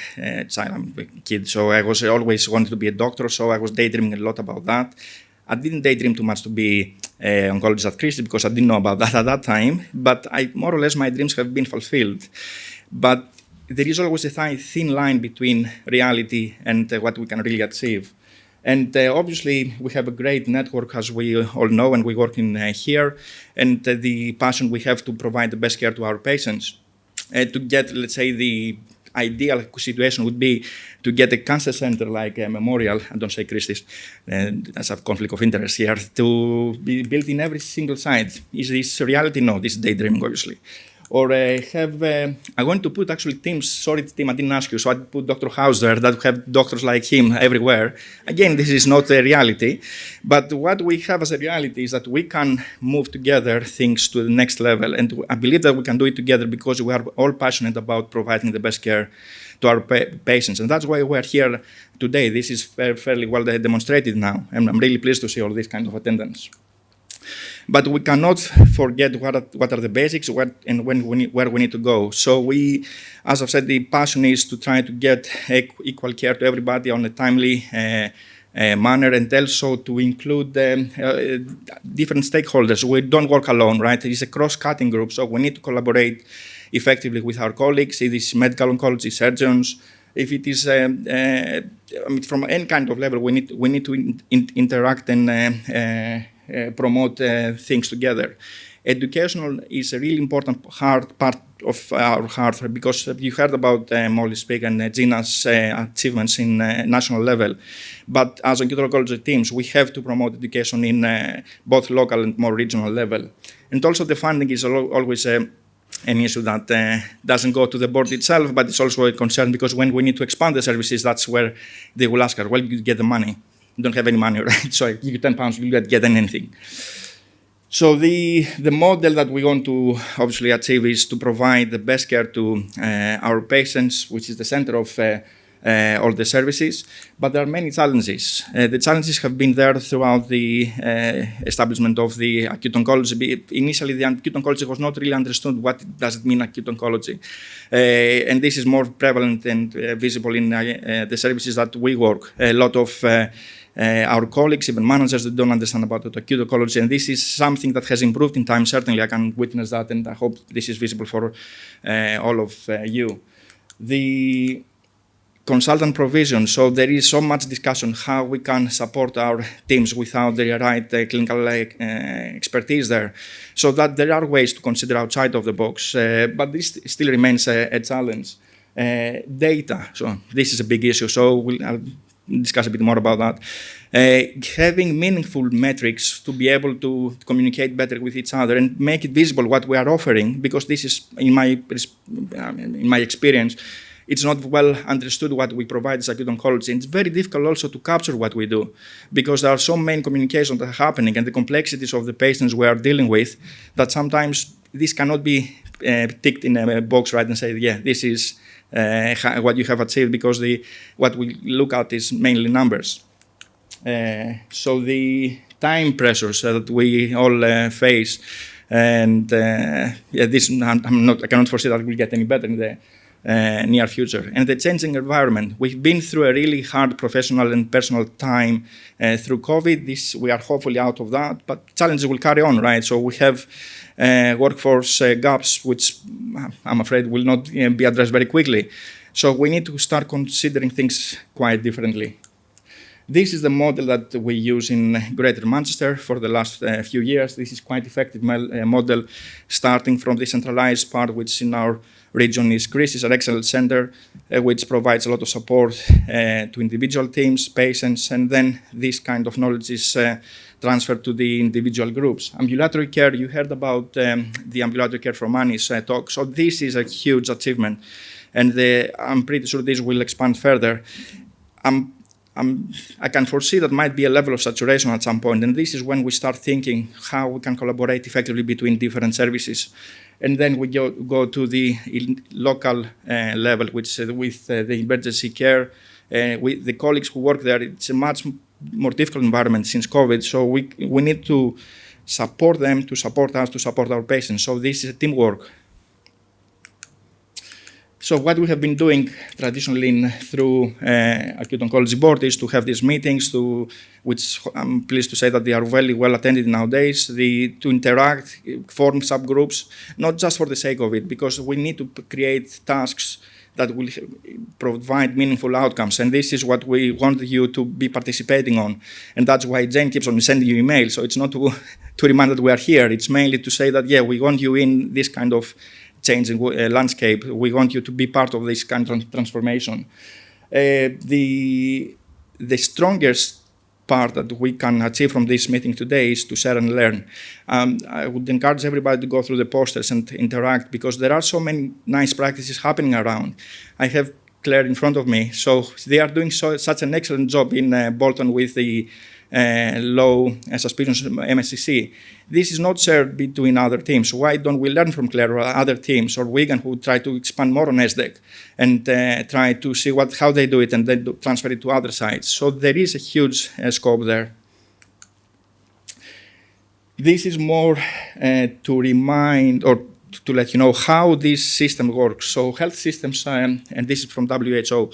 child, I'm a kid, so I was always wanted to be a doctor, so I was daydreaming a lot about that. I didn't daydream too much to be an oncologist at Christie because I didn't know about that at that time, but more or less my dreams have been fulfilled. But there is always a thin line between reality and what we can really achieve. And obviously, we have a great network, as we all know, and we work in here, and the passion we have to provide the best care to our patients. To get, let's say, the ideal situation would be to get a cancer center like Memorial, I don't say Christie's, that's a conflict of interest here, to be built in every single site. Is this reality? No, this is daydreaming, obviously. Or I'm going to put actually teams, sorry Tim, I didn't ask you, so I put Dr. House there, that have doctors like him everywhere. Again, this is not a reality, but what we have as a reality is that we can move together things to the next level, and I believe that we can do it together because we are all passionate about providing the best care to our patients, and that's why we're here today. This is fairly well demonstrated now, and I'm really pleased to see all this kind of attendance. But we cannot forget what are the basics where we need to go. So we, as I've said, the passion is to try to get equal care to everybody on a timely manner, and also to include different stakeholders. We don't work alone, right? It is a cross-cutting group, so we need to collaborate effectively with our colleagues. It is medical oncology, surgeons. If it is from any kind of level, we need to interact and promote things together. Educational is a really important part of our heart, because you heard about Molly speak and Gina's achievements in national level. But as oncology teams, we have to promote education in both local and more regional level. And also the funding is always an issue that doesn't go to the board itself, but it's also a concern, because when we need to expand the services, that's where they will ask us, well, you get the money. You don't have any money, right? So I give you £10, you don't get anything. So the model that we want to obviously achieve is to provide the best care to our patients, which is the center of all the services. But there are many challenges. The challenges have been there throughout the establishment of the acute oncology. Initially, the acute oncology was not really understood. What does it mean, acute oncology? And this is more prevalent and visible in the services that we work. A lot of our colleagues, even managers, that don't understand about acute oncology, and this is something that has improved in time. Certainly, I can witness that, and I hope this is visible for all of you. The consultant provision, so there is so much discussion how we can support our teams without the right clinical expertise there, so that there are ways to consider outside of the box, but this still remains a challenge. Data, so this is a big issue, so I'll discuss a bit more about that. Having meaningful metrics to be able to communicate better with each other and make it visible what we are offering, because this is, in my experience, it's not well understood what we provide as acute oncology. And it's very difficult also to capture what we do, because there are so many communications that are happening and the complexities of the patients we are dealing with, that sometimes this cannot be ticked in a box, right, and say, yeah, this is what you have achieved, because what we look at is mainly numbers. So the time pressures that we all face, and this I cannot foresee that we'll get any better in the near future. And the changing environment. We've been through a really hard professional and personal time through COVID. We are hopefully out of that, but challenges will carry on, right? So we have workforce gaps, which I'm afraid will not be addressed very quickly. So we need to start considering things quite differently. This is the model that we use in Greater Manchester for the last few years. This is quite effective model, starting from the centralized part, which in our region is Christie's, an excellent center, which provides a lot of support to individual teams, patients, and then this kind of knowledge is transferred to the individual groups. Ambulatory care, you heard about the ambulatory care from Annie's talk. So this is a huge achievement, and I'm pretty sure this will expand further. I can foresee that might be a level of saturation at some point, and this is when we start thinking how we can collaborate effectively between different services. And then we go to the local level, which with the emergency care, with the colleagues who work there, it's a much more difficult environment since COVID, so we need to support them, to support us, to support our patients. So this is a teamwork. So what we have been doing traditionally through acute oncology board is to have these meetings, which I'm pleased to say that they are very well attended nowadays, to interact, form subgroups, not just for the sake of it, because we need to create tasks that will provide meaningful outcomes. And this is what we want you to be participating on. And that's why Jane keeps on sending you emails. So it's not to remind that we are here. It's mainly to say that, yeah, we want you in this kind of changing landscape. We want you to be part of this kind of transformation. The strongest part that we can achieve from this meeting today is to share and learn. I would encourage everybody to go through the posters and interact, because there are so many nice practices happening around. I have Claire in front of me. So they are doing such an excellent job in Bolton with the low suspicions MSCC. This is not shared between other teams. Why don't we learn from Claire or other teams, or Wigan, who try to expand more on SDEC and try to see how they do it and then transfer it to other sites. So there is a huge scope there. This is more to remind or to let you know how this system works. So health systems, and this is from WHO,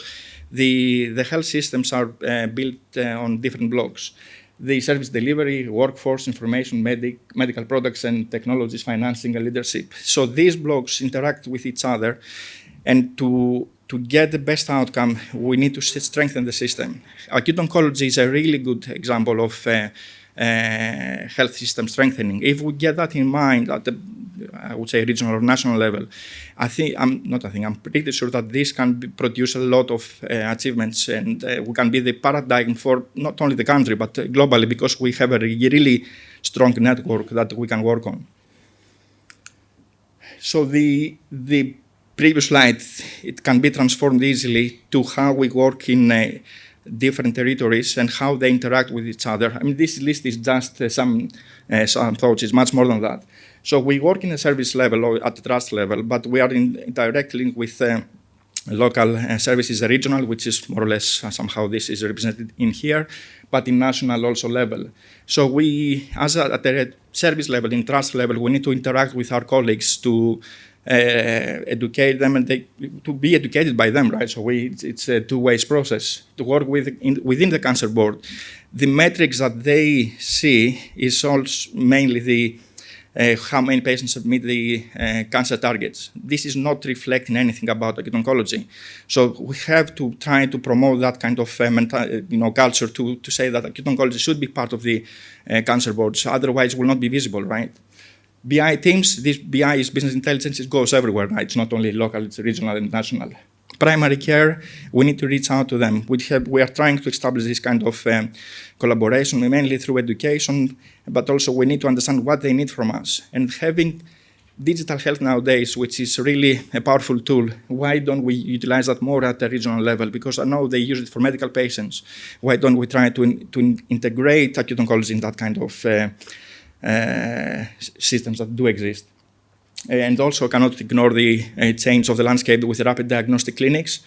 the health systems are built on different blocks. The service delivery, workforce, information, medical products and technologies, financing and leadership. So these blocks interact with each other, and to get the best outcome, we need to strengthen the system. Acute oncology is a really good example of health system strengthening. If we get that in mind at the, I would say, regional or national level, I'm pretty sure that this can produce a lot of achievements, and we can be the paradigm for not only the country, but globally, because we have a really strong network that we can work on. So the previous slide, it can be transformed easily to how we work in different territories and how they interact with each other. I mean, this list is just some thoughts. It's much more than that. So we work in a service level or at the trust level, but we are in direct link with local services, regional, which is more or less somehow this is represented in here, but in national also level. So we, at the service level, in trust level, we need to interact with our colleagues to educate them and to be educated by them, right? So it's a two-way process to work within the cancer board. The metrics that they see is also mainly the how many patients meet the cancer targets. This is not reflecting anything about acute oncology. So we have to try to promote that kind of culture to say that acute oncology should be part of the cancer boards. Otherwise, it will not be visible, right? BI teams, this BI is business intelligence, it goes everywhere, right? It's not only local, it's regional and national. Primary care, we need to reach out to them. We are trying to establish this kind of collaboration, mainly through education, but also we need to understand what they need from us. And having digital health nowadays, which is really a powerful tool, why don't we utilize that more at the regional level? Because I know they use it for medical patients. Why don't we try to integrate acute oncology in that kind of systems that do exist? And also cannot ignore the change of the landscape with rapid diagnostic clinics.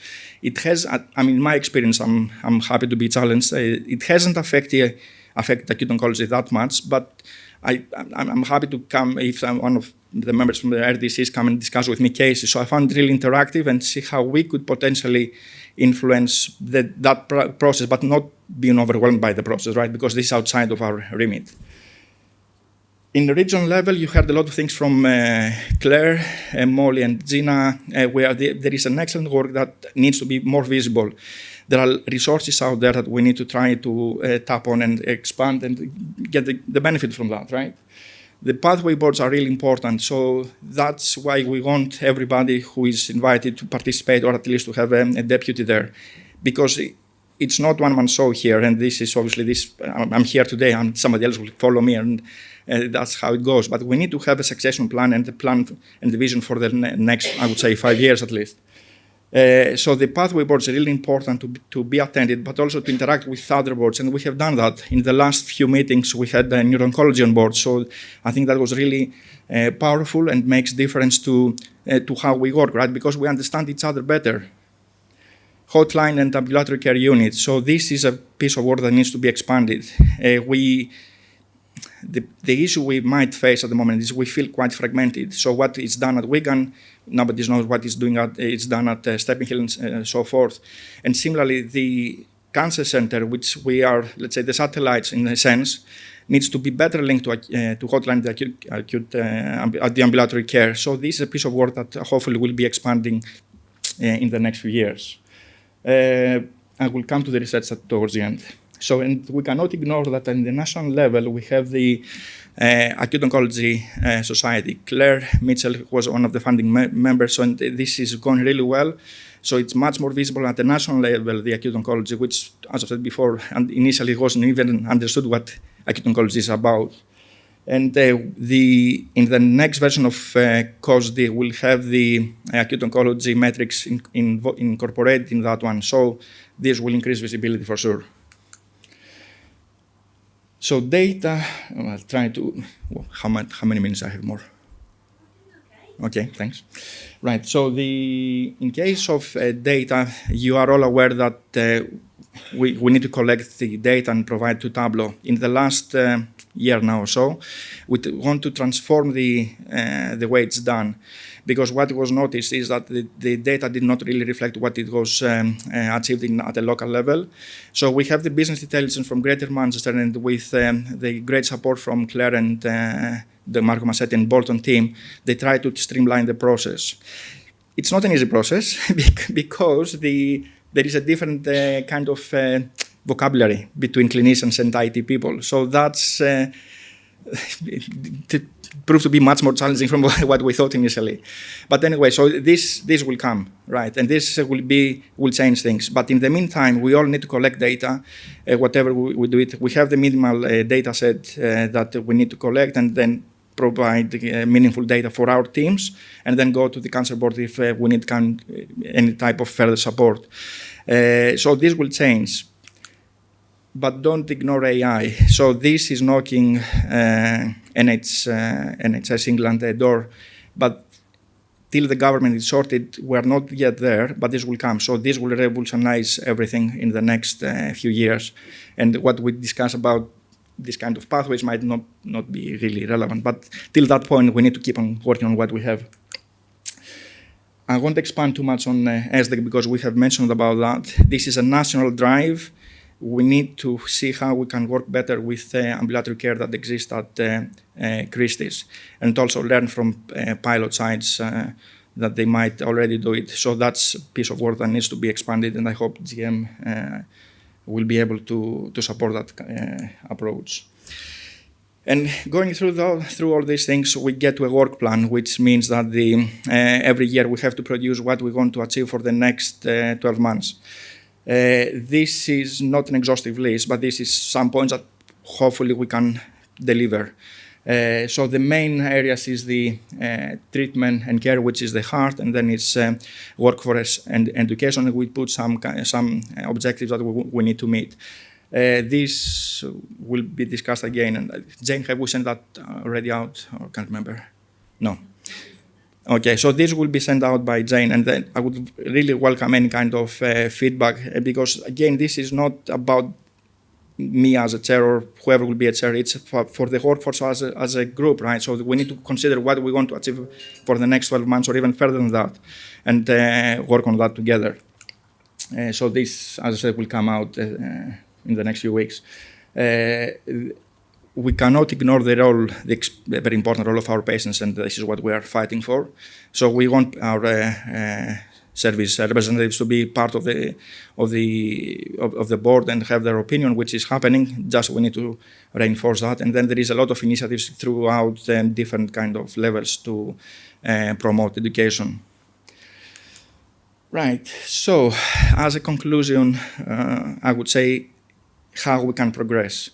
It has, in my experience, I'm happy to be challenged. It hasn't affected acute oncology that much, but I'm happy to come if one of the members from the RDCs come and discuss with me cases. So I found it really interactive and see how we could potentially influence that process, but not being overwhelmed by the process, right? Because this is outside of our remit. In the regional level, you heard a lot of things from Claire, Molly, and Gina, where there is an excellent work that needs to be more visible. There are resources out there that we need to try to tap on and expand and get the benefit from that, right? The pathway boards are really important, so that's why we want everybody who is invited to participate, or at least to have a deputy there, because it's not one-man show here, and this is obviously this. I'm here today, and somebody else will follow me, and that's how it goes. But we need to have a succession plan and the plan and the vision for the next, I would say, 5 years at least. So the pathway boards are really important to be attended, but also to interact with other boards, and we have done that. In the last few meetings, we had neuro-oncology on board, so I think that was really powerful and makes difference to how we work, right? Because we understand each other better. Hotline and ambulatory care units. So this is a piece of work that needs to be expanded. the issue we might face at the moment is we feel quite fragmented. So what is done at Wigan, nobody knows what is done at Stepping Hill and so forth. And similarly, the cancer center, which we are, let's say, the satellites in a sense, needs to be better linked to hotline the ambulatory care. So this is a piece of work that hopefully will be expanding in the next few years. I will come to the research towards the end. So, and we cannot ignore that at the national level, we have the Acute Oncology Society. Claire Mitchell was one of the founding members, and this is going really well. So it's much more visible at the national level, the acute oncology, which, as I said before, and initially wasn't even understood what acute oncology is about. And in the next version of COSD, we'll have the acute oncology metrics incorporated in that one. So this will increase visibility for sure. So data, I'll try to, how many minutes I have more? Okay, thanks. Right, so in case of data, you are all aware that we need to collect the data and provide to Tableau. In the last year now or so, we want to transform the way it's done, because what was noticed is that the data did not really reflect what it was achieved at a local level. So we have the business intelligence from Greater Manchester, and with the great support from Claire and the Marco Massetti and Bolton team, they try to streamline the process. It's not an easy process because there is a different kind of vocabulary between clinicians and IT people. So that's proved to be much more challenging from what we thought initially. But anyway, so this will come, right? And this will change things. But in the meantime, we all need to collect data, whatever we do it. We have the minimal data set that we need to collect, and then provide meaningful data for our teams, and then go to the cancer board if we need any type of further support. So this will change. But don't ignore AI. So this is knocking NHS England door. But till the government is sorted, we're not yet there, but this will come. So this will revolutionize everything in the next few years. And what we discuss about this kind of pathways might not be really relevant. But till that point, we need to keep on working on what we have. I won't expand too much on ESDEC because we have mentioned about that. This is a national drive. We need to see how we can work better with ambulatory care that exists at Christie's, and also learn from pilot sites that they might already do it. So that's a piece of work that needs to be expanded, and I hope GM will be able to support that approach. And going through all these things, we get to a work plan, which means that every year we have to produce what we want to achieve for the next 12 months. This is not an exhaustive list, but this is some points that hopefully we can deliver. So the main areas is the treatment and care, which is the heart, and then it's workforce and education. And we put some objectives that we need to meet. This will be discussed again. And Jane, have we sent that already out? Or can't remember. No. Okay, so this will be sent out by Jane, and then I would really welcome any kind of feedback, because again, this is not about me as a chair or whoever will be a chair. It's for the workforce as a group, right? So we need to consider what we want to achieve for the next 12 months or even further than that, and work on that together. So this, as I said, will come out in the next few weeks. We cannot ignore the role, the very important role of our patients, and this is what we are fighting for. So we want our service representatives to be part of the board and have their opinion, which is happening. Just we need to reinforce that. And then there is a lot of initiatives throughout different kind of levels to promote education. Right. So as a conclusion, I would say how we can progress.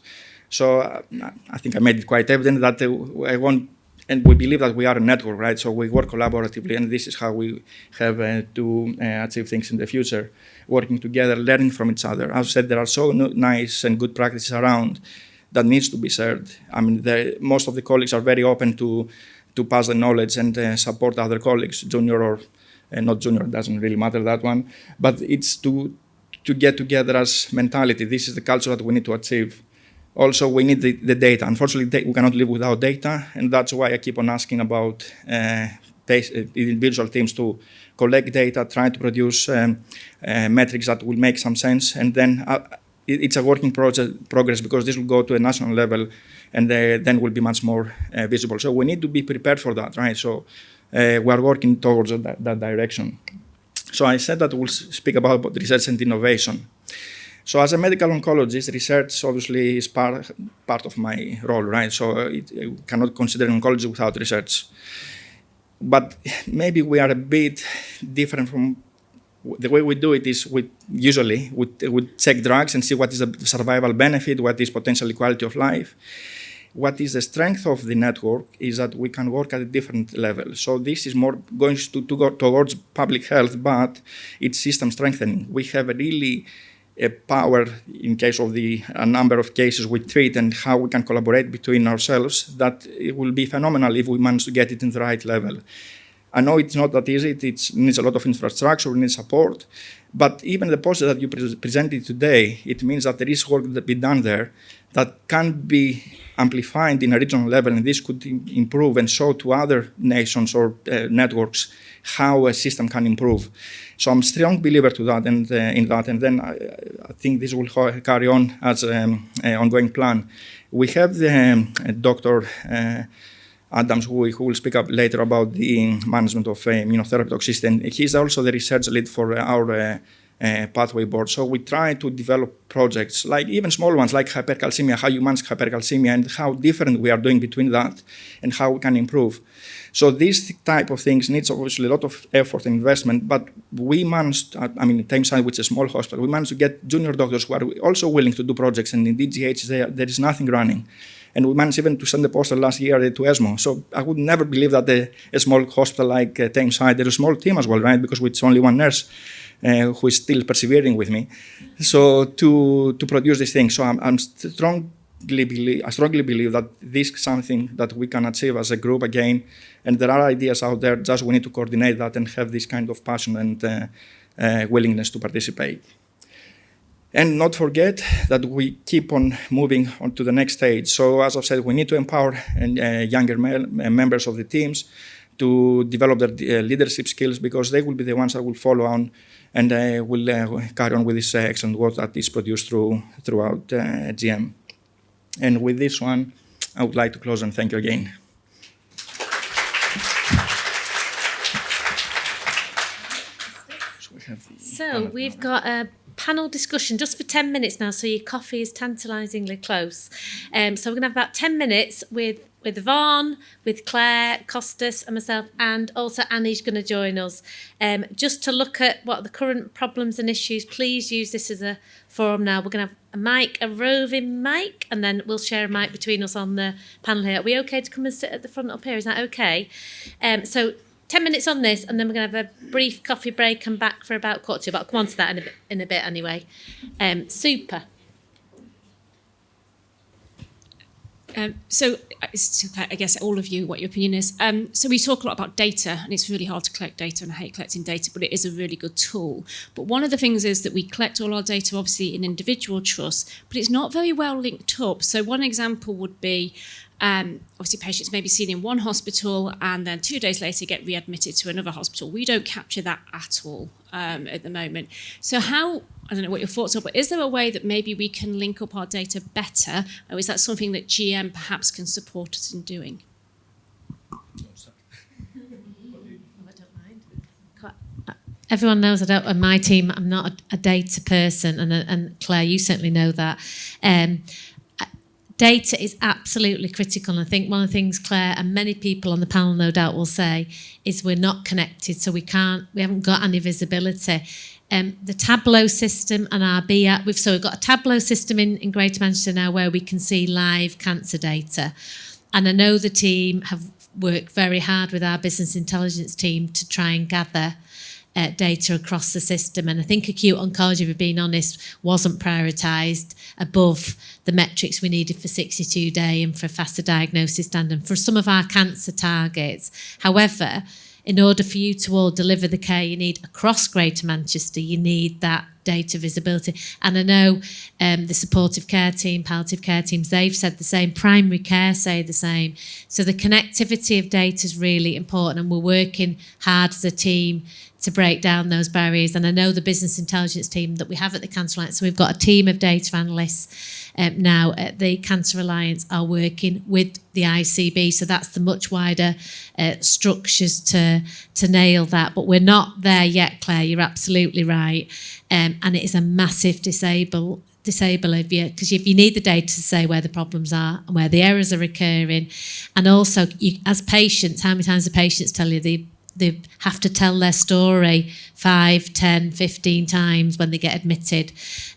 So I think I made it quite evident that I want, and we believe that we are a network, right? So we work collaboratively, and this is how we have to achieve things in the future, working together, learning from each other. As I said, there are so nice and good practices around that needs to be shared. I mean, most of the colleagues are very open to pass the knowledge and support other colleagues, junior or not junior, doesn't really matter that one, but it's to get together as mentality. This is the culture that we need to achieve. Also, we need the data. Unfortunately, we cannot live without data, and that's why I keep on asking about individual teams to collect data, try to produce metrics that will make some sense, and then it's a working progress because this will go to a national level, and then will be much more visible. So we need to be prepared for that, right? So we are working towards that direction. So I said that we'll speak about research and innovation. So as a medical oncologist, research obviously is part of my role, right? So you cannot consider oncology without research. But maybe we are a bit different from the way we do it is we check drugs and see what is the survival benefit, what is potentially quality of life. What is the strength of the network is that we can work at a different level. So this is more going to go towards public health, but it's system strengthening. We have a really power in case of a number of cases we treat and how we can collaborate between ourselves, that it will be phenomenal if we manage to get it in the right level. I know it's not that easy, it needs a lot of infrastructure, it needs support, but even the poster that you presented today, it means that there is work that be done there that can be amplified in a regional level, and this could improve and show to other nations or networks how a system can improve. So I'm a strong believer to that and in that, and then I think this will carry on as an ongoing plan. We have Dr. Adams, who will speak up later about the management of immunotherapy toxicity, and he's also the research lead for our pathway board. So we try to develop projects, like even small ones, like hypercalcemia, how you manage hypercalcemia, and how different we are doing between that, and how we can improve. So this type of things needs obviously a lot of effort and investment, but we managed, Tameside, which is a small hospital, we managed to get junior doctors who are also willing to do projects, and in DGH there is nothing running. And we managed even to send a poster last year to ESMO. So I would never believe that a small hospital like Tameside, there's a small team as well, right? Because it's only one nurse who is still persevering with me. So to produce these things. So I strongly believe that this is something that we can achieve as a group again. And there are ideas out there, just we need to coordinate that and have this kind of passion and willingness to participate. And not forget that we keep on moving on to the next stage. So as I've said, we need to empower younger members of the teams to develop their leadership skills, because they will be the ones that will follow on and will carry on with this excellent work that is produced throughout GM. And with this one, I would like to close and thank you again. So we've got a panel discussion just for 10 minutes now, so your coffee is tantalisingly close. So we're going to have about 10 minutes with Yvonne, with Claire, Costas and myself, and also Annie's going to join us, just to look at what are the current problems and issues. Please use this as a forum now. We're going to have a mic, a roving mic, and then we'll share a mic between us on the panel here. Are we okay to come and sit at the front up here? Is that okay? So 10 minutes on this, and then we're going to have a brief coffee break and back for about 1:45, but I'll come on to that in a bit anyway. Super. So I guess all of you, what your opinion is. So we talk a lot about data, and it's really hard to collect data, and I hate collecting data, but it is a really good tool. But one of the things is that we collect all our data, obviously, in individual trusts, but it's not very well linked up. So one example would be, obviously patients may be seen in one hospital and then 2 days later get readmitted to another hospital. We don't capture that at all at the moment. So how, I don't know what your thoughts are, but is there a way that maybe we can link up our data better, or is that something that GM perhaps can support us in doing? Everyone knows on my team, I'm not a data person, and Claire, you certainly know that. Data is absolutely critical, and I think one of the things Claire and many people on the panel no doubt will say is we're not connected, so we haven't got any visibility. The Tableau system and our BI, we've got a Tableau system in Greater Manchester now where we can see live cancer data, and I know the team have worked very hard with our business intelligence team to try and gather data across the system, and I think acute oncology, if we're being honest, wasn't prioritised above the metrics we needed for 62-day and for faster diagnosis standard and for some of our cancer targets. However, in order for you to all deliver the care you need across Greater Manchester, you need that data visibility. And I know the supportive care team, palliative care teams, they've said the same, primary care say the same. So the connectivity of data is really important, and we're working hard as a team to break down those barriers. And I know the business intelligence team that we have at the Cancer Alliance, so we've got a team of data analysts now at the Cancer Alliance are working with the ICB. So that's the much wider structures to nail that. But we're not there yet, Claire, you're absolutely right. And it is a massive disabler, because if you need the data to say where the problems are and where the errors are occurring, and also you, as patients, how many times do patients tell you they have to tell their story 5, 10, 15 times when they get admitted,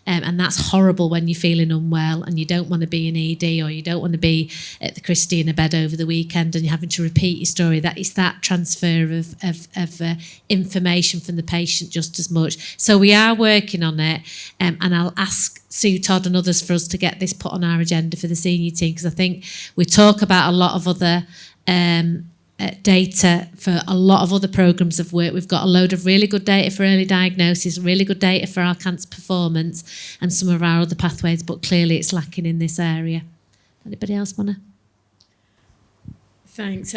and that's horrible when you're feeling unwell and you don't want to be in ED, or you don't want to be at the Christie in a bed over the weekend and you're having to repeat your story. That is that transfer of information from the patient just as much. So we are working on it, and I'll ask Sue, Todd and others for us to get this put on our agenda for the senior team, because I think we talk about a lot of other data for a lot of other programmes of work. We've got a load of really good data for early diagnosis, really good data for our cancer performance and some of our other pathways, but clearly it's lacking in this area. Anybody else want to? Thanks.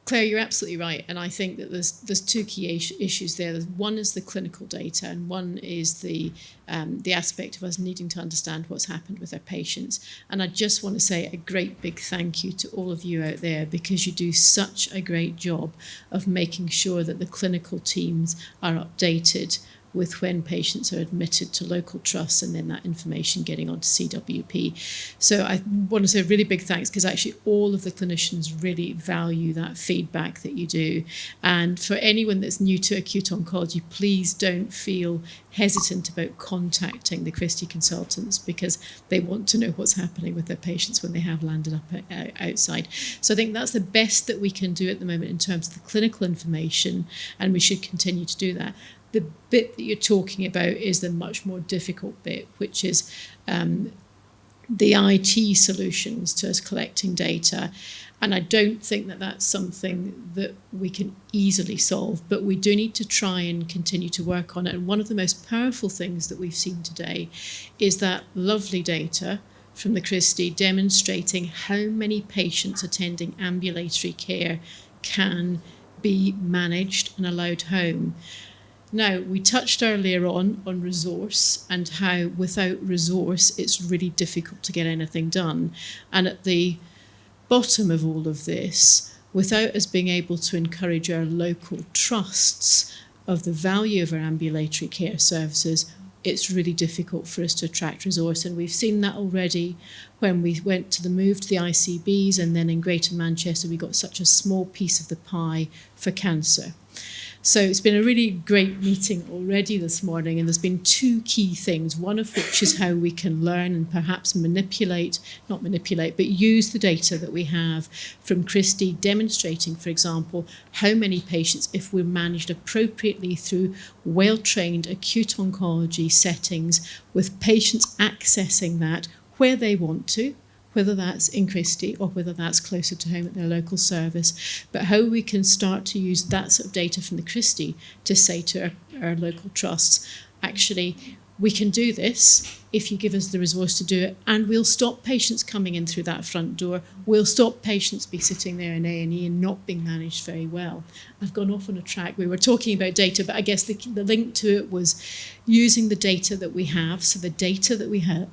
Claire, you're absolutely right, and I think that there's two key issues there. One is the clinical data, and one is the aspect of us needing to understand what's happened with our patients. And I just want to say a great big thank you to all of you out there, because you do such a great job of making sure that the clinical teams are updated with when patients are admitted to local trusts, and then that information getting onto CWP. So I want to say a really big thanks, because actually all of the clinicians really value that feedback that you do. And for anyone that's new to acute oncology, please don't feel hesitant about contacting the Christie consultants, because they want to know what's happening with their patients when they have landed up outside. So I think that's the best that we can do at the moment in terms of the clinical information, and we should continue to do that. The bit that you're talking about is the much more difficult bit, which is the IT solutions to us collecting data. And I don't think that that's something that we can easily solve, but we do need to try and continue to work on it. And one of the most powerful things that we've seen today is that lovely data from the Christie demonstrating how many patients attending ambulatory care can be managed and allowed home. Now, we touched earlier on resource, and how without resource it's really difficult to get anything done. And at the bottom of all of this, without us being able to encourage our local trusts of the value of our ambulatory care services, it's really difficult for us to attract resource. And we've seen that already when we went to the move to the ICBs, and then in Greater Manchester we got such a small piece of the pie for cancer. So it's been a really great meeting already this morning, and there's been two key things, one of which is how we can learn and perhaps not manipulate, but use the data that we have from Christie, demonstrating, for example, how many patients, if we're managed appropriately through well-trained acute oncology settings, with patients accessing that where they want to, whether that's in Christie or whether that's closer to home at their local service, but how we can start to use that sort of data from the Christie to say to our local trusts, actually, we can do this if you give us the resource to do it, and we'll stop patients coming in through that front door. We'll stop patients be sitting there in A&E and not being managed very well. I've gone off on a track. We were talking about data, but I guess the link to it was using the data that we have, so the data that we have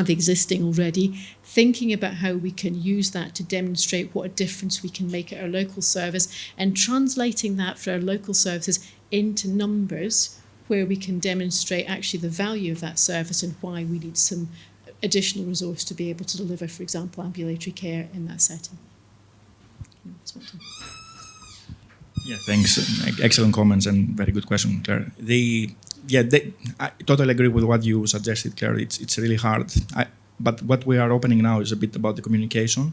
existing already, thinking about how we can use that to demonstrate what a difference we can make at our local service, and translating that for our local services into numbers where we can demonstrate actually the value of that service and why we need some additional resource to be able to deliver, for example, ambulatory care in that setting. Yeah, thanks. Excellent comments and very good question, Claire. I totally agree with what you suggested, Claire. It's really hard. But what we are opening now is a bit about the communication.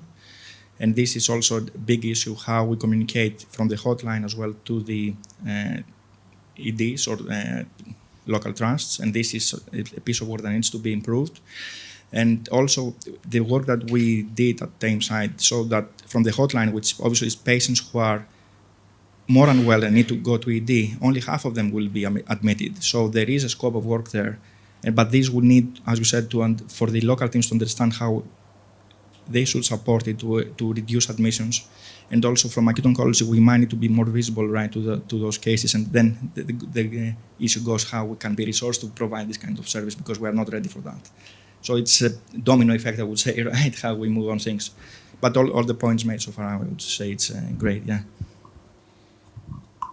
And this is also a big issue, how we communicate from the hotline as well to the EDs or local trusts. And this is a piece of work that needs to be improved. And also the work that we did at Tameside, so that from the hotline, which obviously is patients who are more unwell and need to go to ED, only half of them will be admitted. So there is a scope of work there. But this would need, as you said, for the local teams to understand how they should support it to reduce admissions. And also from acute oncology, we might need to be more visible, right, to those cases. And then the issue goes how we can be resourced to provide this kind of service, because we are not ready for that. So it's a domino effect, I would say, right, how we move on things. But all the points made so far, I would say it's great, yeah.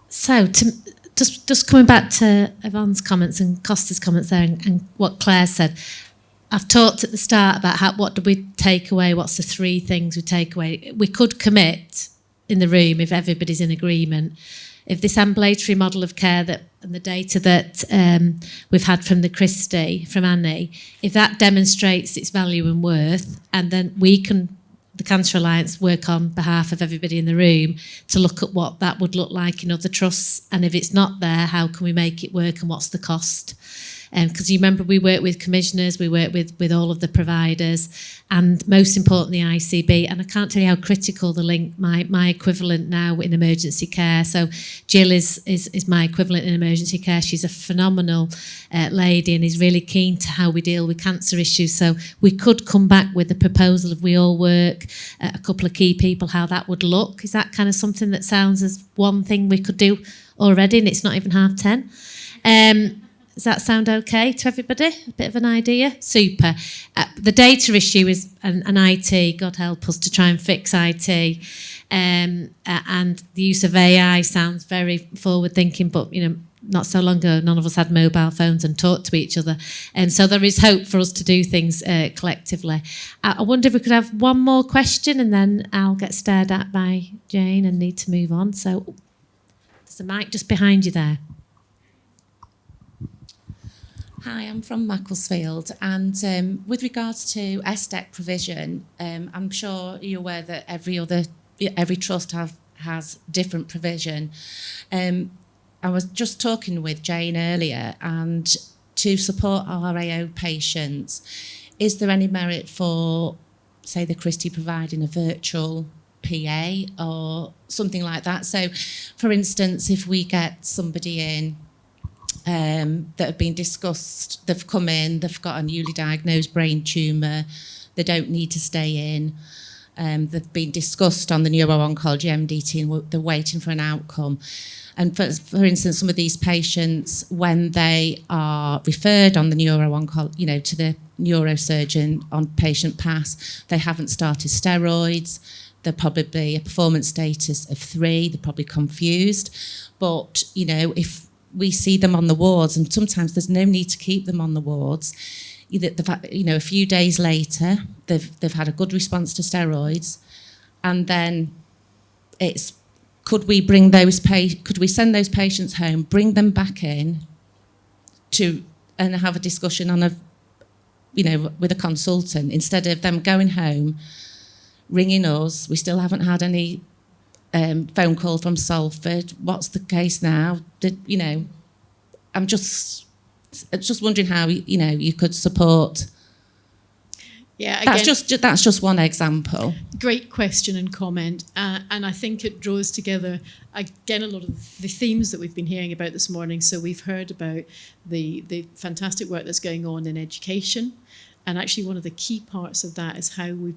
So just coming back to Yvonne's comments and Costa's comments there and what Claire said, I've talked at the start about what do we take away, what's the 3 things we take away. We could commit in the room if everybody's in agreement. If this ambulatory model of care and the data that we've had from the Christie, from Annie, if that demonstrates its value and worth, and then we can, the Cancer Alliance, work on behalf of everybody in the room to look at what that would look like in other trusts, and if it's not there, how can we make it work and what's the cost? Because you remember we work with commissioners, we work with all of the providers, and most importantly ICB, and I can't tell you how critical the link, my equivalent now in emergency care. So Jill is my equivalent in emergency care. She's a phenomenal lady and is really keen to how we deal with cancer issues. So we could come back with a proposal if we all work, a couple of key people, how that would look. Is that kind of something that sounds as one thing we could do already, and it's not even 10:30? Does that sound okay to everybody? A bit of an idea? Super. The data issue is an IT, God help us to try and fix IT. And the use of AI sounds very forward-thinking, but, not so long ago, none of us had mobile phones and talked to each other. And so there is hope for us to do things collectively. I wonder if we could have one more question, and then I'll get stared at by Jane and need to move on. So there's a mic just behind you there. Hi, I'm from Macclesfield, and with regards to SDEC provision, I'm sure you're aware that every trust has different provision. I was just talking with Jane earlier, and to support RAO patients, is there any merit for, say, the Christie providing a virtual PA or something like that? So, for instance, if we get somebody in that have been discussed, they've come in, they've got a newly diagnosed brain tumour, they don't need to stay in, they've been discussed on the neuro-oncology MDT and they're waiting for an outcome. And for instance, some of these patients, when they are referred on the neuro-oncology, to the neurosurgeon on patient pass, they haven't started steroids, they're probably a performance status of 3, they're probably confused. But, if we see them on the wards, and sometimes there's no need to keep them on the wards. A few days later, they've had a good response to steroids, and then could we send those patients home, bring them back in, and have a discussion with a consultant, instead of them going home, ringing us. We still haven't had any phone call from Salford. What's the case now? I'm just wondering how you could support. Yeah, again, that's just one example. Great question and comment, and I think it draws together again a lot of the themes that we've been hearing about this morning. So we've heard about the fantastic work that's going on in education. And actually, one of the key parts of that is how we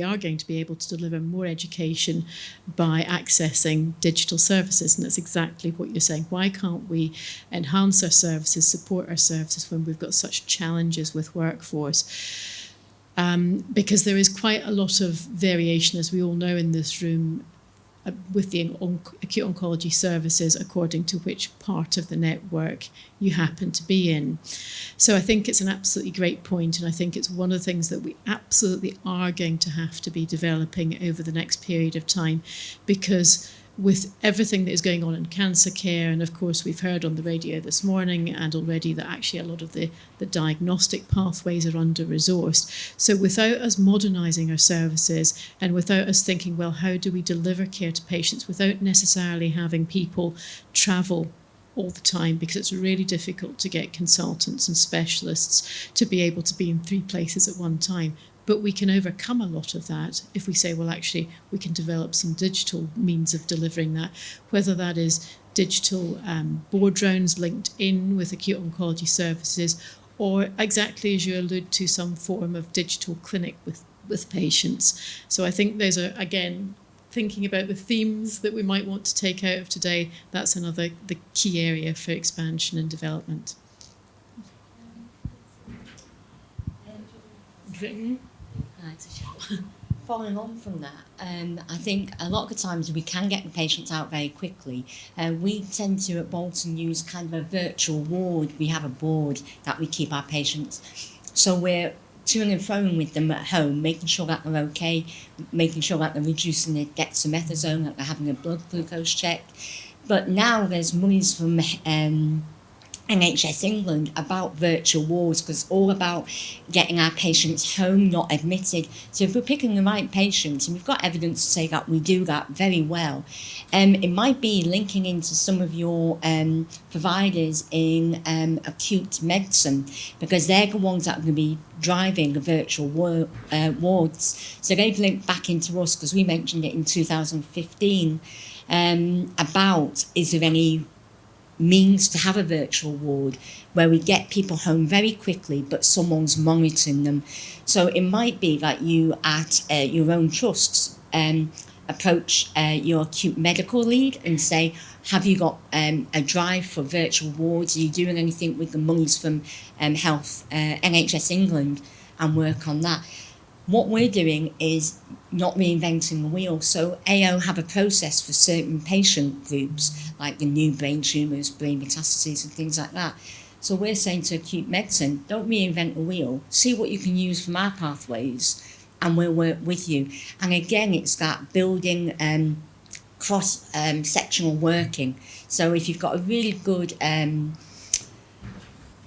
are going to be able to deliver more education by accessing digital services. And that's exactly what you're saying. Why can't we enhance our services, support our services when we've got such challenges with workforce? Because there is quite a lot of variation, as we all know in this room, with the acute oncology services according to which part of the network you happen to be in. So I think it's an absolutely great point, and I think it's one of the things that we absolutely are going to have to be developing over the next period of time, because with everything that is going on in cancer care, and of course we've heard on the radio this morning and already that actually a lot of the diagnostic pathways are under-resourced. So without us modernising our services and without us thinking, well, how do we deliver care to patients without necessarily having people travel all the time, because it's really difficult to get consultants and specialists to be able to be in 3 places at one time. But we can overcome a lot of that if we say, well, actually, we can develop some digital means of delivering that, whether that is digital board drones linked in with acute oncology services, or exactly as you allude to, some form of digital clinic with patients. So I think those are, again, thinking about the themes that we might want to take out of today, that's the key area for expansion and development. Following on from that, I think a lot of the times we can get the patients out very quickly. We tend to at Bolton use kind of a virtual ward. We have a board that we keep our patients. So we're to and fro with them at home, making sure that they're okay, making sure that they're reducing their dexamethasone, that they're having a blood glucose check. But now there's monies from NHS England about virtual wards, because it's all about getting our patients home, not admitted. So if we're picking the right patients, and we've got evidence to say that we do that very well, it might be linking into some of your providers in acute medicine, because they're the ones that are going to be driving the virtual wards. So they've linked back into us, because we mentioned it in 2015, about is there any means to have a virtual ward where we get people home very quickly, but someone's monitoring them. So it might be that you at your own trusts approach your acute medical lead and say, have you got a drive for virtual wards? Are you doing anything with the monies from NHS England, and work on that? What we're doing is not reinventing the wheel. So AO have a process for certain patient groups, like the new brain tumours, brain metastases and things like that. So we're saying to acute medicine, don't reinvent the wheel, see what you can use from our pathways, and we'll work with you. And again, it's that building cross-sectional working. So if you've got a really good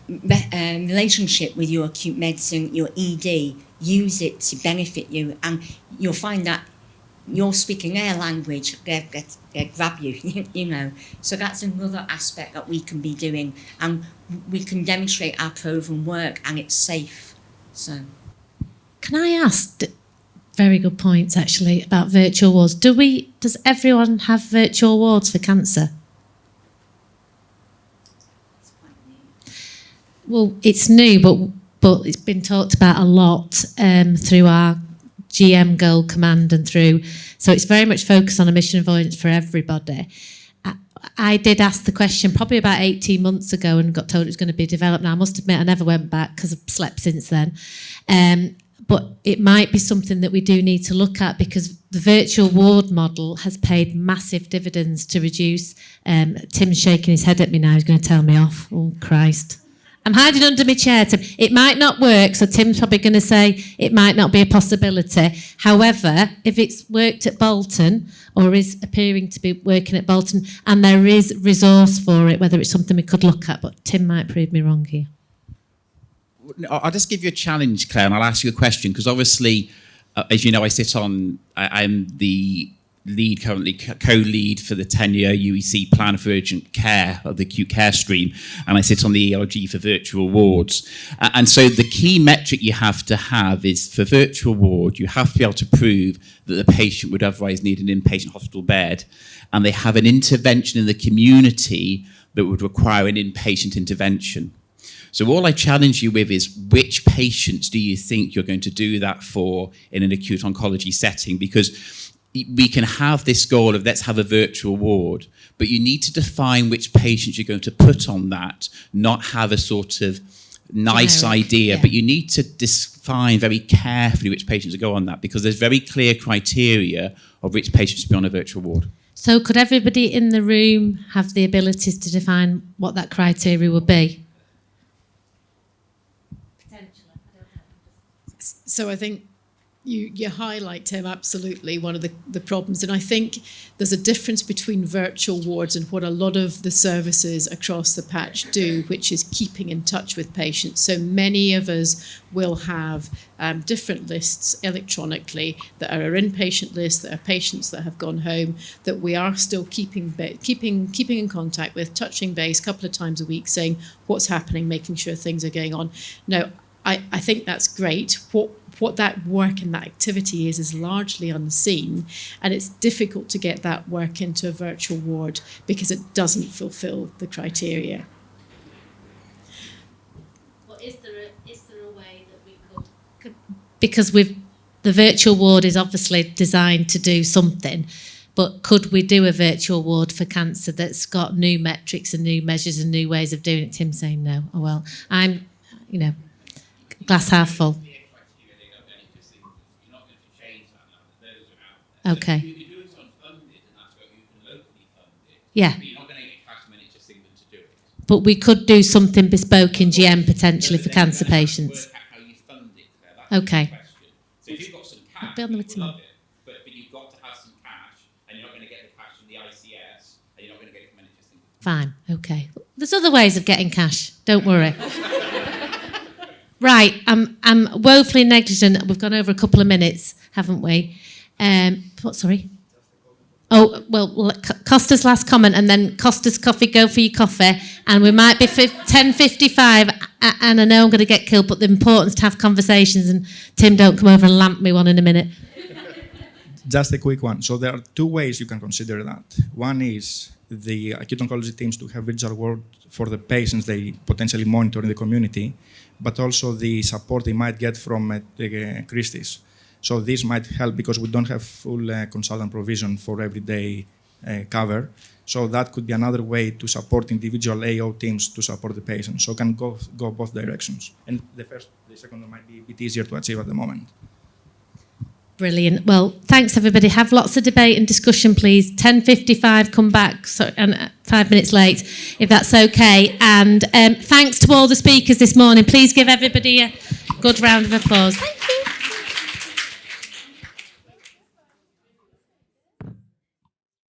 relationship with your acute medicine, your ED, use it to benefit you, and you'll find that you're speaking their language, they grab you, you know. So that's another aspect that we can be doing, and we can demonstrate our proven work, and it's safe. So, can I ask? Very good points, actually, about virtual wards. Does everyone have virtual wards for cancer? Well, it's new, but it's been talked about a lot through our GM Goal Command and through. So it's very much focused on emission avoidance for everybody. I did ask the question probably about 18 months ago and got told it was going to be developed. Now, I must admit I never went back because I've slept since then. But it might be something that we do need to look at, because the virtual ward model has paid massive dividends to reduce. Tim's shaking his head at me now. He's going to tell me off. Oh, Christ. I'm hiding under my chair, Tim. It might not work, so Tim's probably going to say it might not be a possibility. However, if it's worked at Bolton, or is appearing to be working at Bolton, and there is resource for it, whether it's something we could look at, but Tim might prove me wrong here. I'll just give you a challenge, Claire, and I'll ask you a question, because obviously, as you know, I'm the lead currently, co-lead for the 10-year UEC Plan for Urgent Care of the acute care stream, and I sit on the ELG for virtual wards. And so the key metric you have to have is, for virtual ward, you have to be able to prove that the patient would otherwise need an inpatient hospital bed, and they have an intervention in the community that would require an inpatient intervention. So all I challenge you with is, which patients do you think you're going to do that for in an acute oncology setting? Because we can have this goal of let's have a virtual ward, but you need to define which patients you're going to put on that, not have a sort of nice idea, but you need to define very carefully which patients to go on that, because there's very clear criteria of which patients to be on a virtual ward. So could everybody in the room have the abilities to define what that criteria would be? So I think you highlight, Tim, absolutely one of the problems. And I think there's a difference between virtual wards and what a lot of the services across the patch do, which is keeping in touch with patients. So many of us will have different lists electronically that are our inpatient lists, that are patients that have gone home, that we are still keeping in contact with, touching base a couple of times a week, saying what's happening, making sure things are going on. Now, I think that's great. what that work and that activity is largely unseen, and it's difficult to get that work into a virtual ward because it doesn't fulfil the criteria. Well, is there a way that we could, because the virtual ward is obviously designed to do something, but could we do a virtual ward for cancer that's got new metrics and new measures and new ways of doing it? Tim's saying no. Oh, well, I'm, glass half full. Okay. Yeah. But we could do something bespoke in GM potentially for cancer patients. Okay. So if you've got some cash, I'll be on the way to love it, but you've got to have some cash, and you're not going to get the cash from the ICS, and you're not going to get it from NHS. Fine, okay. There's other ways of getting cash, don't worry. Right, I'm woefully negligent. We've gone over a couple of minutes, haven't we? What, sorry? Oh, well, Costa's last comment, and then Costa's coffee, go for your coffee, and we might be 10:55, and I know I'm going to get killed, but the importance to have conversations, and Tim, don't come over and lamp me one in a minute. Just a quick one. So there are two ways you can consider that. One is the acute oncology teams to have virtual ward for the patients they potentially monitor in the community, but also the support they might get from Christie's. So this might help because we don't have full consultant provision for everyday cover. So that could be another way to support individual AO teams to support the patient. So it can go both directions. And the second one might be a bit easier to achieve at the moment. Brilliant. Well, thanks everybody. Have lots of debate and discussion, please. 10:55, come back, and 5 minutes late, if that's okay. And thanks to all the speakers this morning. Please give everybody a good round of applause. Thank you.